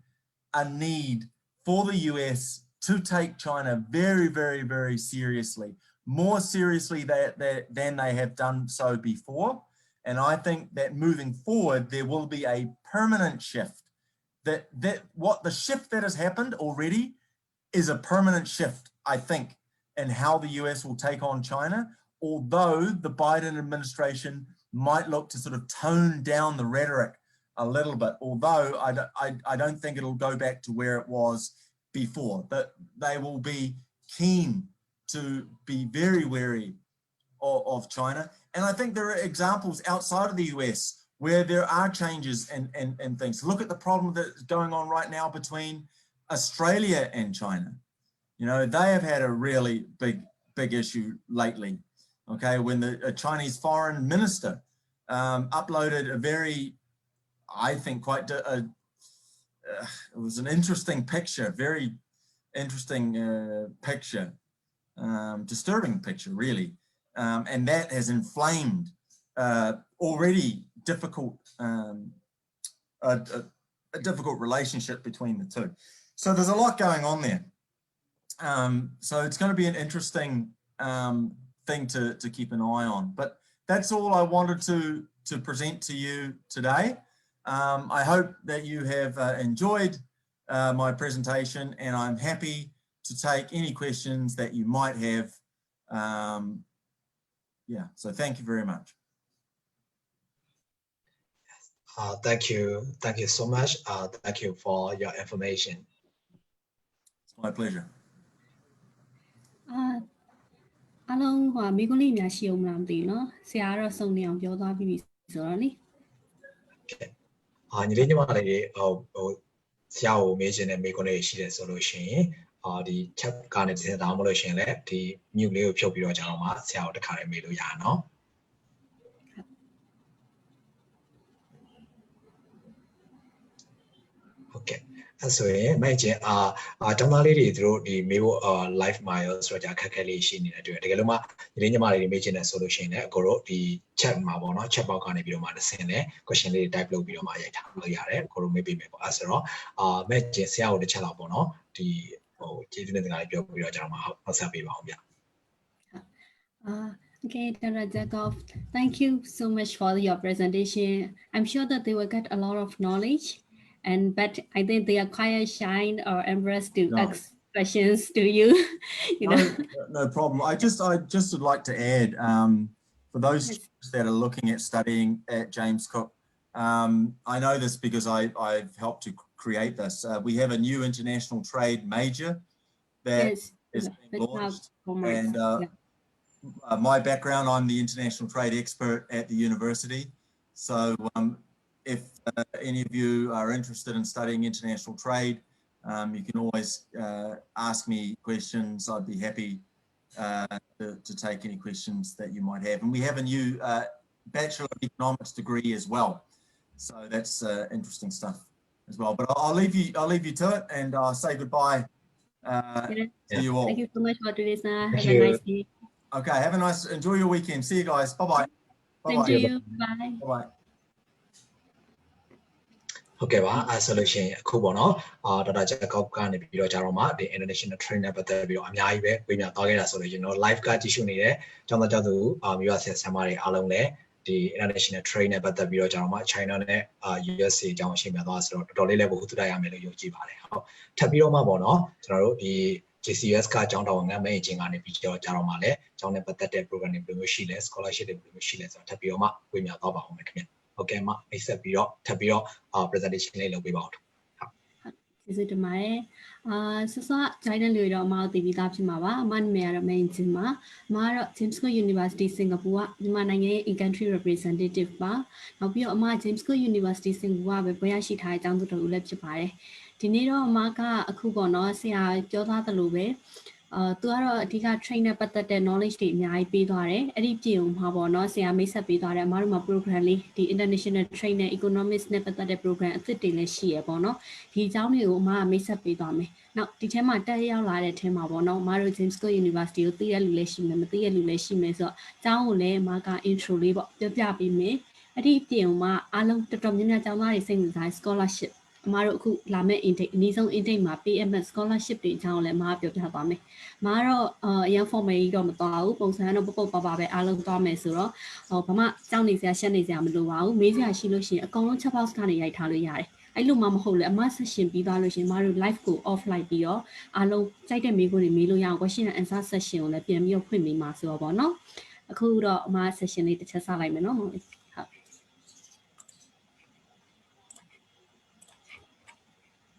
a need for the US to take China very, very, very seriously, more seriously than they have done so before. And I think that moving forward, there will be a permanent shift. What the shift that has happened already is a permanent shift, I think, in how the US will take on China, although the Biden administration might look to sort of tone down the rhetoric a little bit, although I don't think it'll go back to where it was before. That they will be keen to be very wary of China. And I think there are examples outside of the US where there are changes and things. Look at the problem that's going on right now between Australia and China. You know, they have had a really big issue lately. Okay, when a Chinese foreign minister uploaded a very, I think, it was an interesting picture, very interesting picture, disturbing picture, really. And that has inflamed already difficult, a difficult relationship between the two. So there's a lot going on there. So it's going to be an interesting thing to keep an eye on. But that's all I wanted to present to you today. I hope that you have enjoyed my presentation, and I'm happy to take any questions that you might have. Yeah, so thank you very much. Thank you so much. Thank you for your information. It's my pleasure. အားလုံးဟိုမိကုန်းလေးများရှိအောင်မလားမသိဘူးเนาะဆရာကတော့စုံနေအောင်ပြောသွားပြီးပြီဆိုတော့လေ ညီလေးညီမလေးဟိုဆရာကိုမေးချင်တဲ့မိကုန်းလေးရှိတယ်ဆိုလို့ရှိရင်ဒီ chat ကနေတင်တာမလို့ရှိရင်လည်းဒီ mute လေးကိုဖြုတ်ပြီးတော့ကျွန်တော်မှဆရာကိုတစ်ခါလေးမေးလို့ရအောင်เนาะ Okay အဲ့ဆိုရင်မဲ့ချင်းတမလေးတွေသူတို့ဒီမေးဖို့live mile ဆိုတော့ကြာခက်ခဲလေးရှိနေတဲ့အတွက်တကယ်လို့မှညီလေးညီမလေးတွေမေးချင်တယ်ဆိုလို့ရှိရင်လည်းအကိုတို့ဒီ chat မှာပေါ့နော် chat box ကနေပြီးတော့မှတစ်ဆင့်နဲ့ question လေးတွေ type လုပ်ပြီးတော့မှရိုက်ထားလို့ရတယ်အကိုတို့မေးပေးမယ်ပေါ့အဲ့ဆိုတော့မဲ့ချင်းဆရာကိုတစ်ချက်လောက်ပေါ့နော်ဒီဟိုကျေးဇူးတင်စကားလေးပြောပြီးတော့ကျွန်တော်မှဟုတ်ဆက်ပေးပါအောင်ဗျ Okay, Dr. Jakov, thank you so much for your presentation. I'm sure that they will get a lot of knowledge. But I think they are quite shy or embarrassed to ask questions to you. No problem. I just would like to add, for those that are looking at studying at James Cook, I know this because I've helped to create this. We have a new international trade major that is being launched. And my background, I'm the international trade expert at the university. So if any of you are interested in studying international trade, you can always ask me questions. I'd be happy to take any questions that you might have. And we have a new Bachelor of Economics degree as well. So that's interesting stuff as well. But I'll leave you to it, and I'll say goodbye to you all. Thank you so much for today's Have a nice day. Okay, enjoy your weekend. See you guys. Bye-bye. Thank you. Bye. Bye-bye. ဟုတ်ကဲ့ပါအဲ့ဆိုလို့ရှိရင်အခုပေါ့နော်ဒေါက်တာချက်ကောက်ကနေပြီးတော့ကြတော့မှဒီ international trade နဲ့ပတ်သက်ပြီးတော့အများကြီးပဲပြင်ပြသွားခဲ့တာဆိုလို့ကျွန်တော် live ကကြည့်ရှုနေတဲ့ကျောင်းသားကျောင်းသူမြို့ဆရာဆရာမတွေအားလုံးလည်းဒီ international trade နဲ့ပတ်သက်ပြီးတော့ကြတော့မှ China နဲ့ USA အကြောင်းရှင်းပြသွားဆိုတော့တော်တော်လေးလည်းဘုသူတိုက်ရမယ်လို့ယုံကြည်ပါတယ်ဟုတ်ထပ်ပြီးတော့မှပေါ့နော်ကျွန်တော်တို့ဒီ JCS ကကျောင်းတော်ငန်းမဲအချင်းကနေပြီးတော့ကြတော့မှလည်းကျောင်းနဲ့ပတ်သက်တဲ့ program တွေဘယ်လိုမျိုးရှိလဲ scholarship တွေဘယ်လိုမျိုးရှိလဲဆိုတော့ထပ်ပြီးတော့မှပြင်ပြသွားပါဦးမယ်ခင်ဗျOkay, ma. Except biro, tabiro, presentation le lobi about. ကျေးဇူးတင်ပါတယ်။ဆော့ China လူတော့မအောင်တည်ပြီးသားဖြစ်မှာပါ။အမနာမည်ကတော့ Main ချင်းပါ။အမကတော့ James Cook University Singapore ကမြန်မာနိုင်ငံရဲ့ in-country representative ပါ။နောက်ပြီးတော့အမ James Cook University Singapore ကပဲဘွဲ့ရရှိထားတဲ့အကြောင်းသူတို့လည်းဖြစ်ပါတယ်။ဒီနေ့တော့အမကအခုပေါ့နော်ဆရာပြောသားသလိုပဲသူကတော့အဓိက train နဲ့ပတ်သက်တဲ့ knowledge တွေအများကြီးပေးသွားတယ်အဲ့ဒီပြင်မှာပေါ့နော်ဆရာမိတ်ဆက်ပေးသွားတယ်အမတို့မှာ program လေးဒီ international train နဲ့ economics နဲ့ပတ်သက်တဲ့ program အသစ်တွေလည်းရှိရပေါ့နော်ဒီအကြောင်းတွေကိုအမကမိတ်ဆက်ပေးသွားမယ်နောက်ဒီထဲမှာတက်ရောက်လာတဲ့အထဲမှာပေါ့နော်အမတို့ James Cook University ကိုသိရလူလည်းရှိမယ်မသိရလူလည်းရှိမယ်ဆိုတော့အကြောင်းကိုလည်းအမက intro လေးပေါ့ပြောပြပေးမယ် အဲ့ဒီပြင်မှာအားလုံးတော်တော်များများကျောင်းသားတွေစိတ်ဝင်စား scholarship အမတို့အခုလာမယ့် intake အနည်းဆုံး intake မှာ PMS scholarship တွေအကြောင်းလည်းမပြောပြပါမယ်။မကတော့အရင် formal ကြီးတော့မသွားဘူးပုံစံတော့ပုတ်ပုတ်ပါပါပဲအားလုံးသွားမယ်ဆိုတော့ဘာမှကြောက်နေစရာရှက်နေစရာမလိုပါဘူး။မေးစရာရှိလို့ရှိရင်အကုန်လုံး chat box ကနေရိုက်ထားလို့ရတယ်။အဲ့လိုမှမဟုတ်လေအမ session ပြီးသွားလို့ရှိရင်မတို့ live ကို off လိုက်ပြီးတော့အားလုံးကြိုက်တဲ့မေးခွန်းတွေမေးလို့ရအောင် question and answer session ကိုလည်းပြန်ပြီးတော့ဖွင့်ပေးမှာဆိုတော့ဗောနော်။အခုတော့အမ session လေးတစ်ချက်စလိုက်မယ်နော်။ဟုတ်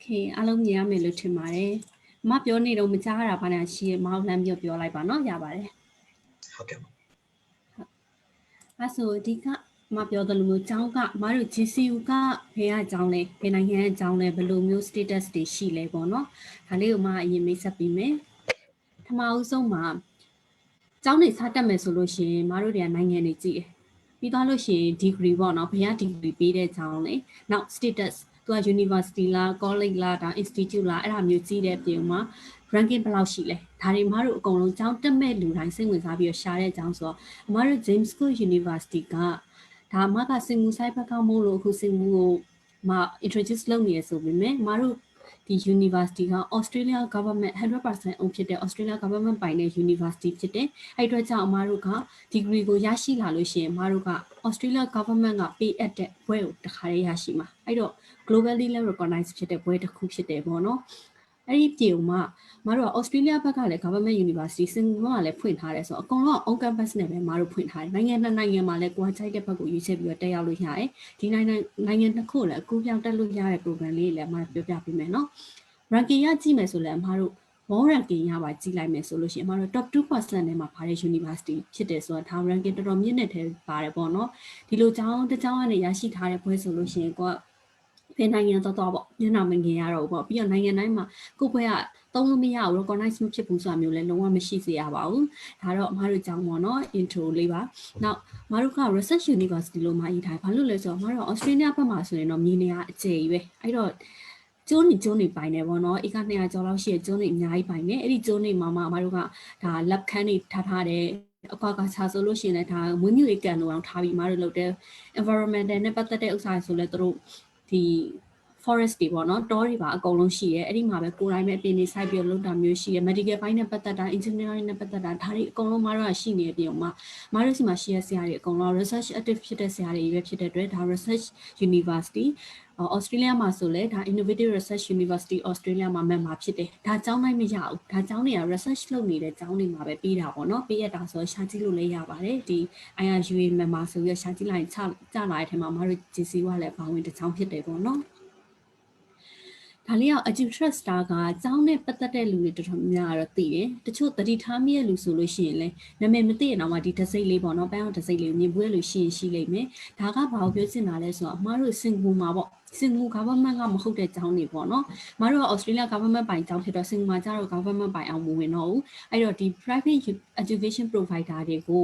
Okay အားလုံးမြင်ရမယ်လို့ထင်ပါတယ်။မပြောနေတော့မကြားရတာဘာညာရှိရမအောင်လှမ်းပြောလိုက်ပါနော်ရပါတယ်။ဟုတ်ကဲ့ပါ။အဲ့ဆိုဒီကမပြောသလိုမျိုးကျောင်းကမတို့ GCU ကဘယ်အကြောင်းလဲဘယ်နိုင်ငံအကြောင်းလဲဘယ်လိုမျိုး status တွေရှိလဲပေါ့နော်။ဒါလေးကိုမအရင်မိတ်ဆက်ပြီးမယ်။ပထမအဆုံးမှာကျောင်းတွေစတက်မယ်ဆိုလို့ရှိရင်မတို့တွေကနိုင်ငံတွေကြည့်တယ်။ပြီးသွားလို့ရှိရင် degree ပေါ့နော်ဘယ်က degree ပေးတဲ့ကျောင်းလဲ။နောက် statusသူက university လား college လားဒါ institute လားအဲ့ဒါမျိုးကြီးတဲ့ပြင်မှာ ranking ဘယ်လောက်ရှိလဲဒါတွေမတို့အကုန်လုံးကျောင်းတက်မဲ့လူတိုင်းစိတ်ဝင်စားပြီးရှာတဲ့ကျောင်းဆိုတော့အမတို့ James Cook University ကဒါအမကစင်မူဆိုင်ဘက်ကမို့လို့အခုစင်မူကိုintroduce လုပ်နေရဆိုပေမဲ့မတို့ဒီ university က Australia government 100% own ဖြစ်တဲ့ Australia government ပိုင်တဲ့ university ဖြစ်တယ်အဲ့အတွက်ကြောင့်အမတို့က degree ကိုရရှိလာလို့ရှိရင်အမတို့က Australia government က pay at တဲ့ဘွဲကိုတခါလေးရရှိမှာအဲ့တော့ globally recognized ဖြစ်တဲ့ဘွဲတစ်ခုဖြစ်တယ်ပေါ့နော်အဲ့ဒီပြေမှာမတို့က Australia ဘက်ကလည်း government university စင်ကာပူကလည်းဖွင့်ထားတယ်ဆိုတော့အကုန်လုံး on campus နဲ့ပဲမတို့ဖွင့်ထားတယ်နိုင်ငံမှာလည်းကိုယ်ချိုက်တဲ့ဘက်ကိုရွေးချယ်ပြီးတော့တက်ရောက်လို့ရတယ်ဒီနိုင်ငံတစ်ခုလည်းအကူပြောင်းတက်လို့ရတဲ့ program လေးလည်းမပြောပြပေးမယ်နော် ranking ရကြည့်မယ်ဆိုလည်းမတို့ world ranking ရပါကြည့်လိုက်မယ်ဆိုလို့ရှိရင်မတို့ top 2% နဲ့မှာပါတဲ့ university ဖြစ်တယ်ဆိုတော့ဒါ ranking တော်တော်မြင့်တဲ့ထဲပါတယ်ပေါ့နော်ဒီလိုကျောင်းတစ်ကျောင်းကနေရရှိထားတဲ့ဘွဲဆိုလို့ရှိရင်ကိုကဘယ်နိုင်ငံတော့ပေါ့ညနာမငင်ရတော့ပေါ့ပြီးတော့နိုင်ငံတိုင်းမှာကိုယ့်ဘွဲကသုံးလို့မရဘူး recognize မဖြစ်ဘူးဆိုတာမျိုးလည်းလုံးဝမရှိစေရပါဘူးဒါတော့အမတို့ကျောင်းပေါ့နော် intro လေးပါနောက်အမတို့က research university လို့မှရေးထားဘာလို့လဲဆိုတော့အမတို့ Australia ဘက်မှာဆိုရင်တော့မြေနေရာအကျယ်ကြီးပဲအဲ့တော့ကျိုးနေပိုင်နေပေါ့နော်ဧက200ကျော်လောက်ရှိတဲ့ကျိုးနေအများကြီးပိုင်နေအဲ့ဒီကျိုးနေမှာအမတို့ကဒါ lab ခန်းတွေထားတယ်အကွာကခြားဆိုလို့ရှိရင်လည်းဒါမွေးမြူရေးကန်လို့အောင်ထားပြီးအမတို့လုပ်တဲ့ environmental နဲ့ပတ်သက်တဲ့ဥစ္စာဆိုလည်းတို့ဒီ forest တွေပေါ့နော်တောတွေပါအကုန်လုံးရှိရဲအဲ့ဒီမှာပဲကိုယ်တိုင်းပဲအပင်တွေစိုက်ပြီးလုပ်တာမျိုးရှိရဲ medical ဘိုင်းနဲ့ပတ်သက်တာ engineering နဲ့ပတ်သက်တာဒါတွေအကုန်လုံးမတို့ရှိနေပြီးတော့မတို့စီမှာရှိရဆရာတွေအကုန်လုံး research active ဖြစ်တဲ့ဆရာတွေပဲဖြစ်တဲ့အတွက်ဒါ research university Australia မှာဆိုလဲဒါ Innovative Research University Australia မှာ member ဖြစ်တယ်ဒါကျောင်းတိုင်းမရဘူးဒါကျောင်းတွေက research လုပ်နေတဲ့ကျောင်းတွေမှာပဲပြီးတာပေါ့နော်ပြီးရတာဆိုရှာကြည့်လို့လည်းရပါတယ်ဒီ IRUA member ဆိုပြီးရှာကြည့်လိုက်ကြလာတဲ့အထက်မှာမတို့ GC ကလည်းပါဝင်တစ်ကျောင်းဖြစ်တယ်ပေါ့နော်ဒါလေးက Edutrust Star ကကျောင်းနဲ့ပတ်သက်တဲ့လူတွေတော်တော်များတော့သိတယ်တချို့သတိထားမိတဲ့လူဆိုလို့ရှိရင်လည်းနာမည်မသိရင်တော့မှဒီတစိမ့်လေးပေါ့နော်ပန်းအောင်တစိမ့်လေးမြင်ပွေးလို့ရှိရင်ရှိလိမ့်မယ်ဒါကဘာကိုပြောချင်တာလဲဆိုတော့အမားတို့စင်ကာပူမှာပေါ့စင်ကာပူ government ကမဟုတ်တဲ့ကျောင်းတွေပေါ့နော်အမားတို့က Australia government ပိုင်ကျောင်းဖြစ်တော့စင်ကာပူမှာကျတော့ government ပိုင်အောင်မဝင်တော့ဘူးအဲ့တော့ဒီ private education provider တွေကို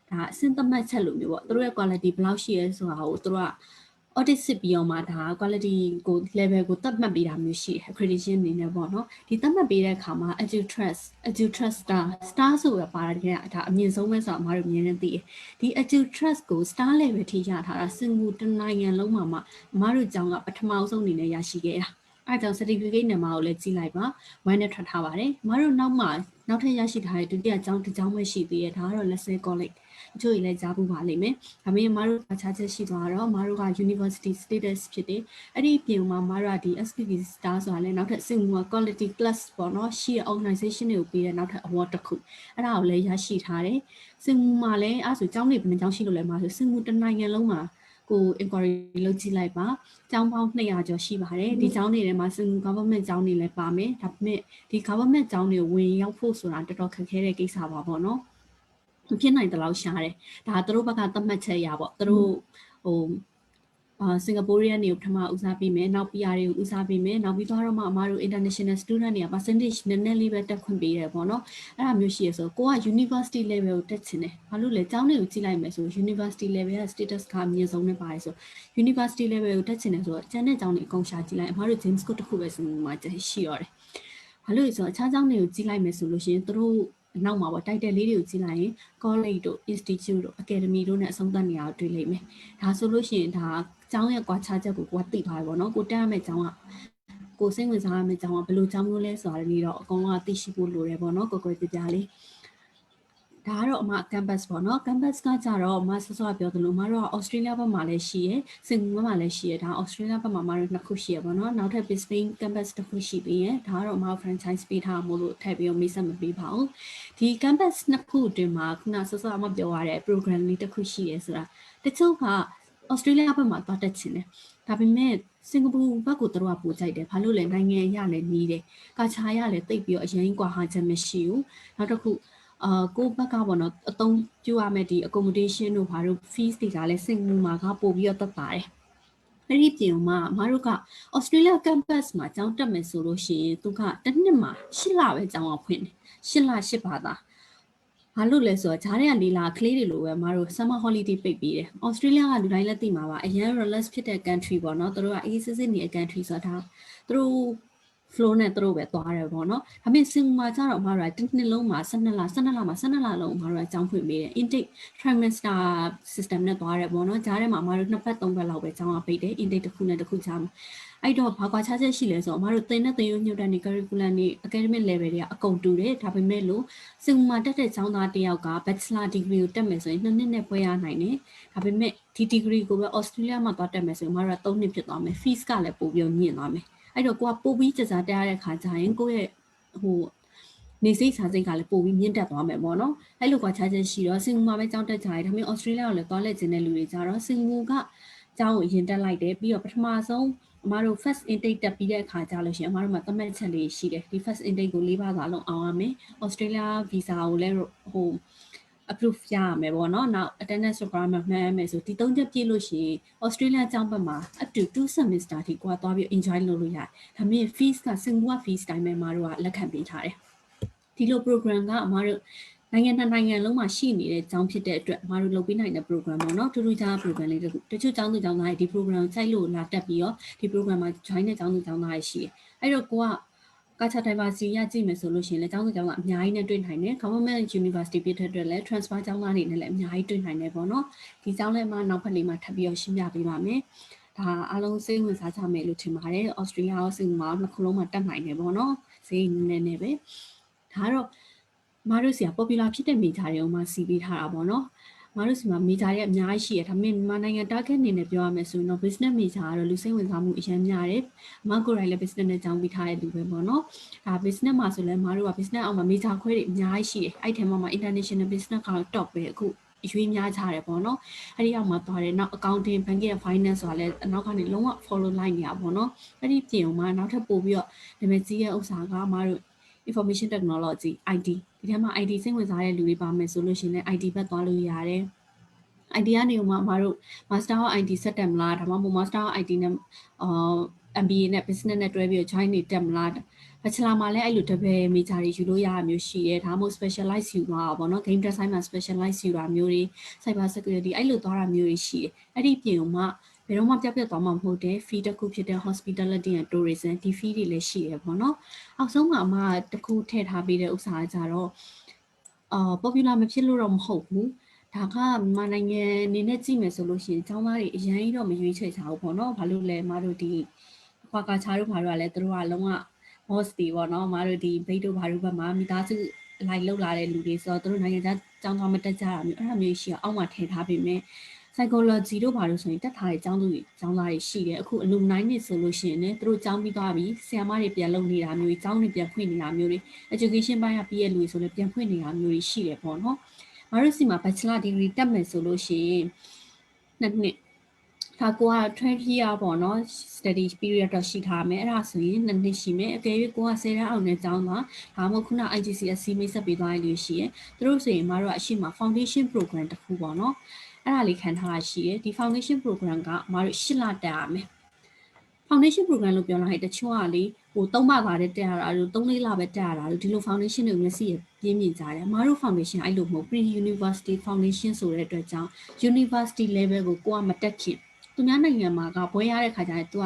ဒါအဆင့်သတ်မှတ်ချက်လို့မျိုးပေါ့သူတို့ရဲ့ quality ဘယ်လောက်ရှိရဲဆိုတာကိုသူတို့ကaudit စစ်ပြီးတော့မှဒါ quality ကို level ကိုသတ်မှတ်ပေးတာမျိုးရှိ accreditation အနေနဲ့ပေါ့နော်ဒီသတ်မှတ်ပေးတဲ့အခါမှာ Edutrust star ဆိုတာပါတယ်ဒါအမြင့်ဆုံးပဲဆိုတော့အမှားတို့မြင်နေသိတယ်ဒီ Edutrust ကို star level ထိရထားတာစင်ကာပူနိုင်ငံလုံးမှာအမှားတို့ကျောင်းကပထမဆုံးအနေနဲ့ရရှိခဲ့တာအဲ့ကြောင့် certificate နံပါတ်ကိုလည်းကြည့်လိုက်ပါ1နဲ့ထွက်ထားပါတယ်အမှားတို့နောက်ထပ်ရရှိထားတဲ့ဒုတိယကျောင်းတစ်ကျောင်းပဲရှိသေးတယ်ဒါကတော့ Lesser Collegeအချို့လည်းကြားဖို့ပါလိမ့်မယ်ဒါပေမဲ့မတို့အခြားချက်ရှိသွားတော့မတို့က university status ဖြစ်တယ်အဲ့ဒီပြင်မှာမတို့ကဒီ SPP star ဆိုတာလည်းနောက်ထပ်စင်ကာပူ quality plus ပေါ့နော်ရှိတဲ့ organization တွေကိုပေးတဲ့နောက်ထပ် award တစ်ခုအဲ့ဒါကိုလည်းရရှိထားတယ်စင်ကာပူမှာလည်းအဲ့ဆိုကျောင်းတွေဘယ်နှကျောင်းရှိလို့လဲမဆိုစင်ကာပူတစ်နိုင်ငံလုံးမှာကို inquiry လုပ်ကြည့်လိုက်ပါကျောင်းပေါင်း200ကျော်ရှိပါတယ်ဒီကျောင်းတွေထဲမှာစင်ကာပူ government ကျောင်းတွေလည်းပါမယ်ဒါပေမဲ့ဒီ government ကျောင်းတွေဝင်ရောက်ဖို့ဆိုတာတော်တော်ခက်ခဲတဲ့ကိစ္စပါပေါ့နော်မဖြစ်နိုင်တဲ့လောက်ရှားတယ်ဒါသူတို့ဘက်ကသတ်မှတ်ချက်ရပေါ့သူတို့စင်ကာပူရီးယားနေကိုပထမဦးစားပေးမယ်နောက် PR တွေကိုဦးစားပေးမယ်နောက်ပြီးတော့မှအမားတို့ international student တွေက percentage နည်းနည်းလေးပဲတက်ခွင့်ပေးတယ်ပေါ့နော်အဲ့ဒါမျိုးရှိရဆိုကိုက university level ကိုတက်ချင်တယ်ဘာလို့လဲကျောင်းတွေကိုကြည့်လိုက်မယ်ဆို university level ရဲ့ status ကအမြင့်ဆုံးနဲ့ပါတယ်ဆို university level ကိုတက်ချင်တယ်ဆိုတော့ကျန်တဲ့ကျောင်းတွေအကုန်ရှာကြည့်လိုက်အမားတို့ James Cook တစ်ခုပဲစင်ကာပူမှာရှိရတယ်ဘာလို့လဲဆိုတော့အခြားကျောင်းတွေကိုကြည့်လိုက်မယ်ဆိုလို့ရှိရင်သူတို့ နောက်မှာပေါ့တိုက်တယ်လေးတွေကိုကြည့်လိုက်ရင် college တို့ institute တို့ academy တို့နဲ့အဆုံးသတ်နေရအောင်တွေ့လိမ့်မယ်ဒါဆိုလို့ရှိရင်ဒါကျောင်းရဲ့ကွာခြားချက်ကိုကိုကသိသွားပြီပေါ့နော်ကိုတက်ရမယ့်ကျောင်းကကိုစိတ်ဝင်စားရမယ့်ကျောင်းကဘယ်လိုကျောင်းမျိုးလဲဆိုတာလည်းတော့အကုန်လုံးကသိရှိဖို့လိုတယ်ပေါ့နော်ကိုကိုပြပြလေးဒါကတော့အမ campus ပေါ့နော် campus ကကြတော့အမဆောဆောပြောသလိုအမတို့က Australia ဘက်မှာလည်းရှိရယ်စင်ကာပူဘက်မှာလည်းရှိရယ်ဒါ Australia ဘက်မှာအမတို့နှစ်ခုရှိရယ်ပေါ့နော်နောက်ထပ် Brisbane campus တစ်ခုရှိပြီးရယ်ဒါကတော့အမ franchise ပေးထားမို့လို့ထည့်ပြီးတော့မိတ်ဆက်မပေးပါဘူးဒီ campus နှစ်ခုအတွင်းမှာခုနဆောဆောအမပြောရတဲ့ program လေးတစ်ခုရှိရယ်ဆိုတာတချို့က Australia ဘက်မှာသွားတက်ချင်တယ်ဒါပေမဲ့စင်ကာပူဘက်ကိုတို့ကပို့ကြိုက်တယ်ဘာလို့လဲနိုင်ငံရလည်းနီးတယ်ကာချာရလည်းတိတ်ပြီးတော့အရင်ကွာဟာချက်မရှိဘူးနောက်တစ်ခုကိုဘက်ကပေါ့နော်အသုံးပြုရမယ့်ဒီ accommodation တို့ဘာလို့ fees တွေကလည်းစင်ကာပူမှာကပို့ပြီးတော့တက်ပါတယ်အဲ့ဒီပြင်မှာအမတို့က Australia campus မှာကျောင်းတက်မယ်ဆိုလို့ရှိရင်သူကတစ်နှစ်မှာ8လပဲကျောင်းအောင်ဖွင့်တယ်8လ8ဘာသာဘာလို့လဲဆိုတော့ဂျားတဲ့ကနေလာကလေးတွေလိုပဲအမတို့ summer holiday ပိတ်ပြီးတယ် Australia ကလူတိုင်းလည်းသိမှာပါအရင် relax ဖြစ်တဲ့ country ပေါ့နော်သူတို့ကအေးစစ်စစ်နေတဲ့ country ဆိုတာသူတို့ flow နဲ့သူတို့ပဲသွားတယ်ပေါ့နော်ဒါပေမဲ့စင်မှာကျတော့အမတို့ကတစ်နှစ်လုံးမှာ12လလုံးအမတို့ကကျောင်းဖွင့်ပေးတယ် intake trimester system နဲ့သွားတယ်ပေါ့နော်ဂျားထဲမှာအမတို့2ပတ်3ပတ်လောက်ပဲကျောင်းကပိတ်တယ် intake တစ်ခုနဲ့တစ်ခုကြားမှာအဲ့တော့ဘာကွာခြားချက်ရှိလဲဆိုတော့အမတို့သင်တဲ့သင်ရိုးညွှန်တန်းနေ curriculum နေ academic level တွေကအကုန်တူတယ်ဒါပေမဲ့လို့စင်မှာတက်တဲ့ကျောင်းသားတစ်ယောက်က bachelor degree ကိုတက်မယ်ဆိုရင်2နှစ်နဲ့ပွဲရနိုင်တယ်ဒါပေမဲ့ဒီ degree ကိုပဲ Australia မှာသွားတက်မယ်ဆိုရင်အမတို့က3နှစ်ဖြစ်သွားမယ် fees ကလည်းပိုပြီးမြင့်သွားမယ်အဲ့တော့ကိုကပို့ပြီးကြစားတက်ရတဲ့ခါကျရင်ကိုယ့်ရဲ့နေစိတ်စာစိတ်ကလည်းပို့ပြီးမြင့်တက်သွားမယ်ပေါ့နော်အဲ့လိုကွာခြားချက်ရှိတော့စင်ကာပူမှာပဲကျောင်းတက်ကြရတယ်ဒါပေမဲ့ Australia ကိုလည်းသွားလက်ကျင်တဲ့လူတွေကြတော့စင်ကာပူကကျောင်းကိုရင်တက်လိုက်တယ်ပြီးတော့ပထမဆုံးအမတို့ first intake တက်ပြီးတဲ့အခါကျလို့ရှိရင်အမတို့မှာသတ်မှတ်ချက်လေးရှိတယ်ဒီ first intake ကို၄ပါးသာလုံးအောင်ရမယ် Australia visa ကိုလည်းapprove ရရမယ်ပေါ့နော်နောက် attendance requirement မှန်ရမယ်ဆိုဒီ၃ချက်ပြည့်လို့ရှိရင် Australia ကျောင်းဘက်မှာ up to 2 semester ထိကိုကသွားပြီး enjoy လုပ်လို့ရတယ်ဒါပေမဲ့ fees က Singapore fees တိုင်းပဲအမတို့ကလက်ခံပေးထားတယ်ဒီလို program ကအမတို့နိုင်ငံလုံးမှာရှိနေတဲ့ကျောင်းဖြစ်တဲ့အတွက်အမတို့လုပ်ပေးနိုင်တဲ့ program ပေါ့နော်ထူးထူးခြား program လေးတချို့ကျောင်းသူကျောင်းသားတွေဒီ program ကိုစိုက်လို့လာတက်ပြီးတော့ဒီ program မှာ join တဲ့ကျောင်းသူကျောင်းသားတွေရှိတယ်အဲ့တော့ကိုကကာချာ diversity ရကြည့်မယ်ဆိုလို့ရှိရင်လည်းကျောင်းသူကျောင်းသားအများကြီးနဲ့တွေ့နိုင်တယ် government university ပြတဲ့အတွက်လည်း transfer ကျောင်းသားတွေနဲ့လည်းအများကြီးတွေ့နိုင်တယ်ပေါ့နော်ဒီကျောင်းလည်းမှနောက်ဖက်လေးမှာထပ်ပြီးတော့ရှင်းပြပေးပါမယ်ဒါအားလုံးစိတ်ဝင်စားကြမယ်လို့ထင်ပါတယ် Australia ရောစင်ကာပူနှစ်ခုလုံးမှာတက်နိုင်တယ်ပေါ့နော်ဈေးနည်းနည်းပဲဒါကတော့မတို့စီက popular ဖြစ်တဲ့ major တွေကိုမှစီးပေးထားတာပေါ့နော်မတို့စီမှာ major တွေအများကြီးရှိရဒါပေမဲ့မြန်မာနိုင်ငံ target အနေနဲ့ပြောရမယ်ဆိုရင်တော့ business major ကတော့လူစိတ်ဝင်စားမှုအများများတယ်အမကိုယ်တိုင်လည်း business နဲ့ကြောင်းပြီးထားတဲ့လူပဲပေါ့နော်ဒါ business မှာဆိုလည်းမတို့က business အောက်မှာ major ခွဲတွေအများကြီးရှိတယ်အဲ့ထဲမှာ international business ကတော့ top ပဲအခုအရွေးများကြတယ်ပေါ့နော်အဲ့ဒီအောက်မှာသွားတယ်နောက် accounting banking and finance ဆိုတာလည်းနောက်ကနေလုံးဝ follow လိုက်နေရပါပေါ့နော်အဲ့ဒီပြင်မှာနောက်ထပ်ပို့ပြီးတော့နာမည်ကြီးရဲ့ဥစ္စာကမတို့ information technology IT ဒီထဲမှာ IT စိတ်ဝင်စားတဲ့လူတွေပါမယ်ဆိုလို့ရှိရင်လည်း IT ဘက်သွားလို့ရတယ် IT ကနေမှမတို့ master of IT ဆက်တက်မလားဒါမှမဟုတ် master of IT နဲ့MBA နဲ့ business နဲ့တွဲပြီး join နေတက်မလား bachelor မှာလည်းအဲ့လို double major တွေယူလို့ရတာမျိုးရှိတယ်ဒါမှမဟုတ် specialize ယူသွားတာပေါ့နော် game design မှာ specialize ယူတာမျိုးတွေ cyber security အဲ့လိုသွားတာမျိုးတွေရှိတယ်အဲ့ဒီပြင်မှာဘယ်တော့မှပြတ်သွားမှာမဟုတ်တဲ့ fee တစ်ခုဖြစ်တဲ့ hospitality and tourism ဒီ fee တွေလည်းရှိတယ်ပေါ့နော်အောက်ဆုံးမှာအမတစ်ခုထည့်ထားပေးတဲ့ဥစ္စာကကြတော့ popular မဖြစ်လို့တော့မဟုတ်ဘူးဒါကမြန်မာနိုင်ငံအနေနဲ့ကြည့်မယ်ဆိုလို့ရှိရင်ကျောင်းသားတွေအရင်တော့မရွေးချယ်ကြဘူးပေါ့နော်ဘာလို့လဲမတို့ဒီခွာကာချာတို့ဘာတို့ကလည်းတို့ကလုံးဝ boss တွေပေါ့နော်မတို့ဒီဘိတ်တို့ဘာတို့ဘက်မှာမိသားစုလိုက်လောက်လာတဲ့လူတွေဆိုတော့တို့နိုင်ငံခြားကျောင်းသားမတက်ကြတာမျိုးအဲ့ဒါမျိုးရှိအောင်အောက်မှာထည့်ထားပေးမယ် psychology တို့ဘာလို့ဆိုရင်တက်ထားတဲ့ကျောင်းသားတွေရှိတယ်အခု alumni နေဆိုလို့ရှိရင်လည်းတို့ကျောင်းပြီးသွားပြီဆရာမတွေပြန်လုပ်နေတာမျိုးတွေကျောင်းတွေပြန်ဖွင့်နေတာမျိုးတွေ education ဘိုင်းကပြီးရဲ့လူတွေဆိုလည်းပြန်ဖွင့်နေတာမျိုးတွေရှိတယ်ပေါ့နော်မတို့စီမှာ bachelor degree တက်မယ်ဆိုလို့ရှိရင်နှစ်ဒါကိုက20 year ပေါ့နော် study period တော့ရှိထားမယ်အဲ့ဒါဆိုရင်2နှစ်ရှိမယ်အကယ်၍ကိုက10တန်းအောင်တဲ့ကျောင်းမှာဒါမှမဟုတ်ခုန IGCSE မိတ်ဆက်ပေးသွားရလို့ရှိရင်တို့ဆိုရင်မတို့ကအရှိမ foundation program တစ်ခုပေါ့နော်အဲ့ဒါလေးခံထားတာရှိတယ်ဒီ foundation program ကမတို့8လတက်ရမယ် foundation program လို့ပြောလိုက်တချို့ကလေဟို3လပါတဲ့တက်ရတာတို့3-4လပဲတက်ရတာတို့ဒီလို foundation တွေမျက်စိရပြင်းမြင်ကြတယ်အမားတို့ foundation အဲ့လိုမဟုတ် pre university foundation ဆိုတဲ့အတွက်ကြောင့် university level ကိုကမတက်ခင်သူများနိုင်ငံမှာကဘွဲရတဲ့ခါကျရင် तू က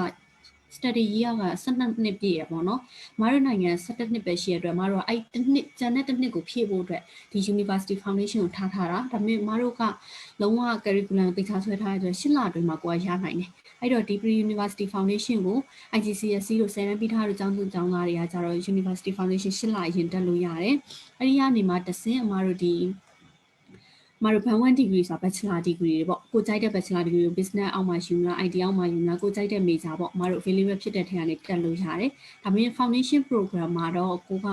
study year က12နှစ်ပြည့်ရပေါ့နော်မတို့နိုင်ငံ17နှစ်ပဲရှိရတဲ့အတွက်မတို့ကအဲ့တစ်နှစ်ကျန်တဲ့တစ်နှစ်ကိုဖြည့်ဖို့အတွက်ဒီ University Foundation ကိုထားတာဒါပေမဲ့မတို့ကလုံးဝ curriculum ကိုသိချဆွဲထားရတဲ့8လအတွင်းမှာကိုယ်ကရနိုင်တယ်အဲ့တော့ဒီ Pre-University Foundation ကို IGCSE လို့10တန်းပြီးထားတဲ့ကျောင်းသူကျောင်းသားတွေကကြတော့ University Foundation 8လအရင်တက်လို့ရတယ်အဲ့ဒီကနေမှတစ်ဆင့်မတို့ဒီမတို့ Band 1 degree ဆိုတာ Bachelor degree တွေပေါ့ကိုကြိုက်တဲ့ Bachelor degree ကို Business အောက်မှာယူမလား IT အောက်မှာယူမလားကိုကြိုက်တဲ့ major ပေါ့မတို့ available ဖြစ်တဲ့ထက်ကနေတက်လို့ရတယ်ဒါပေမဲ့ Foundation program မှာတော့ကိုက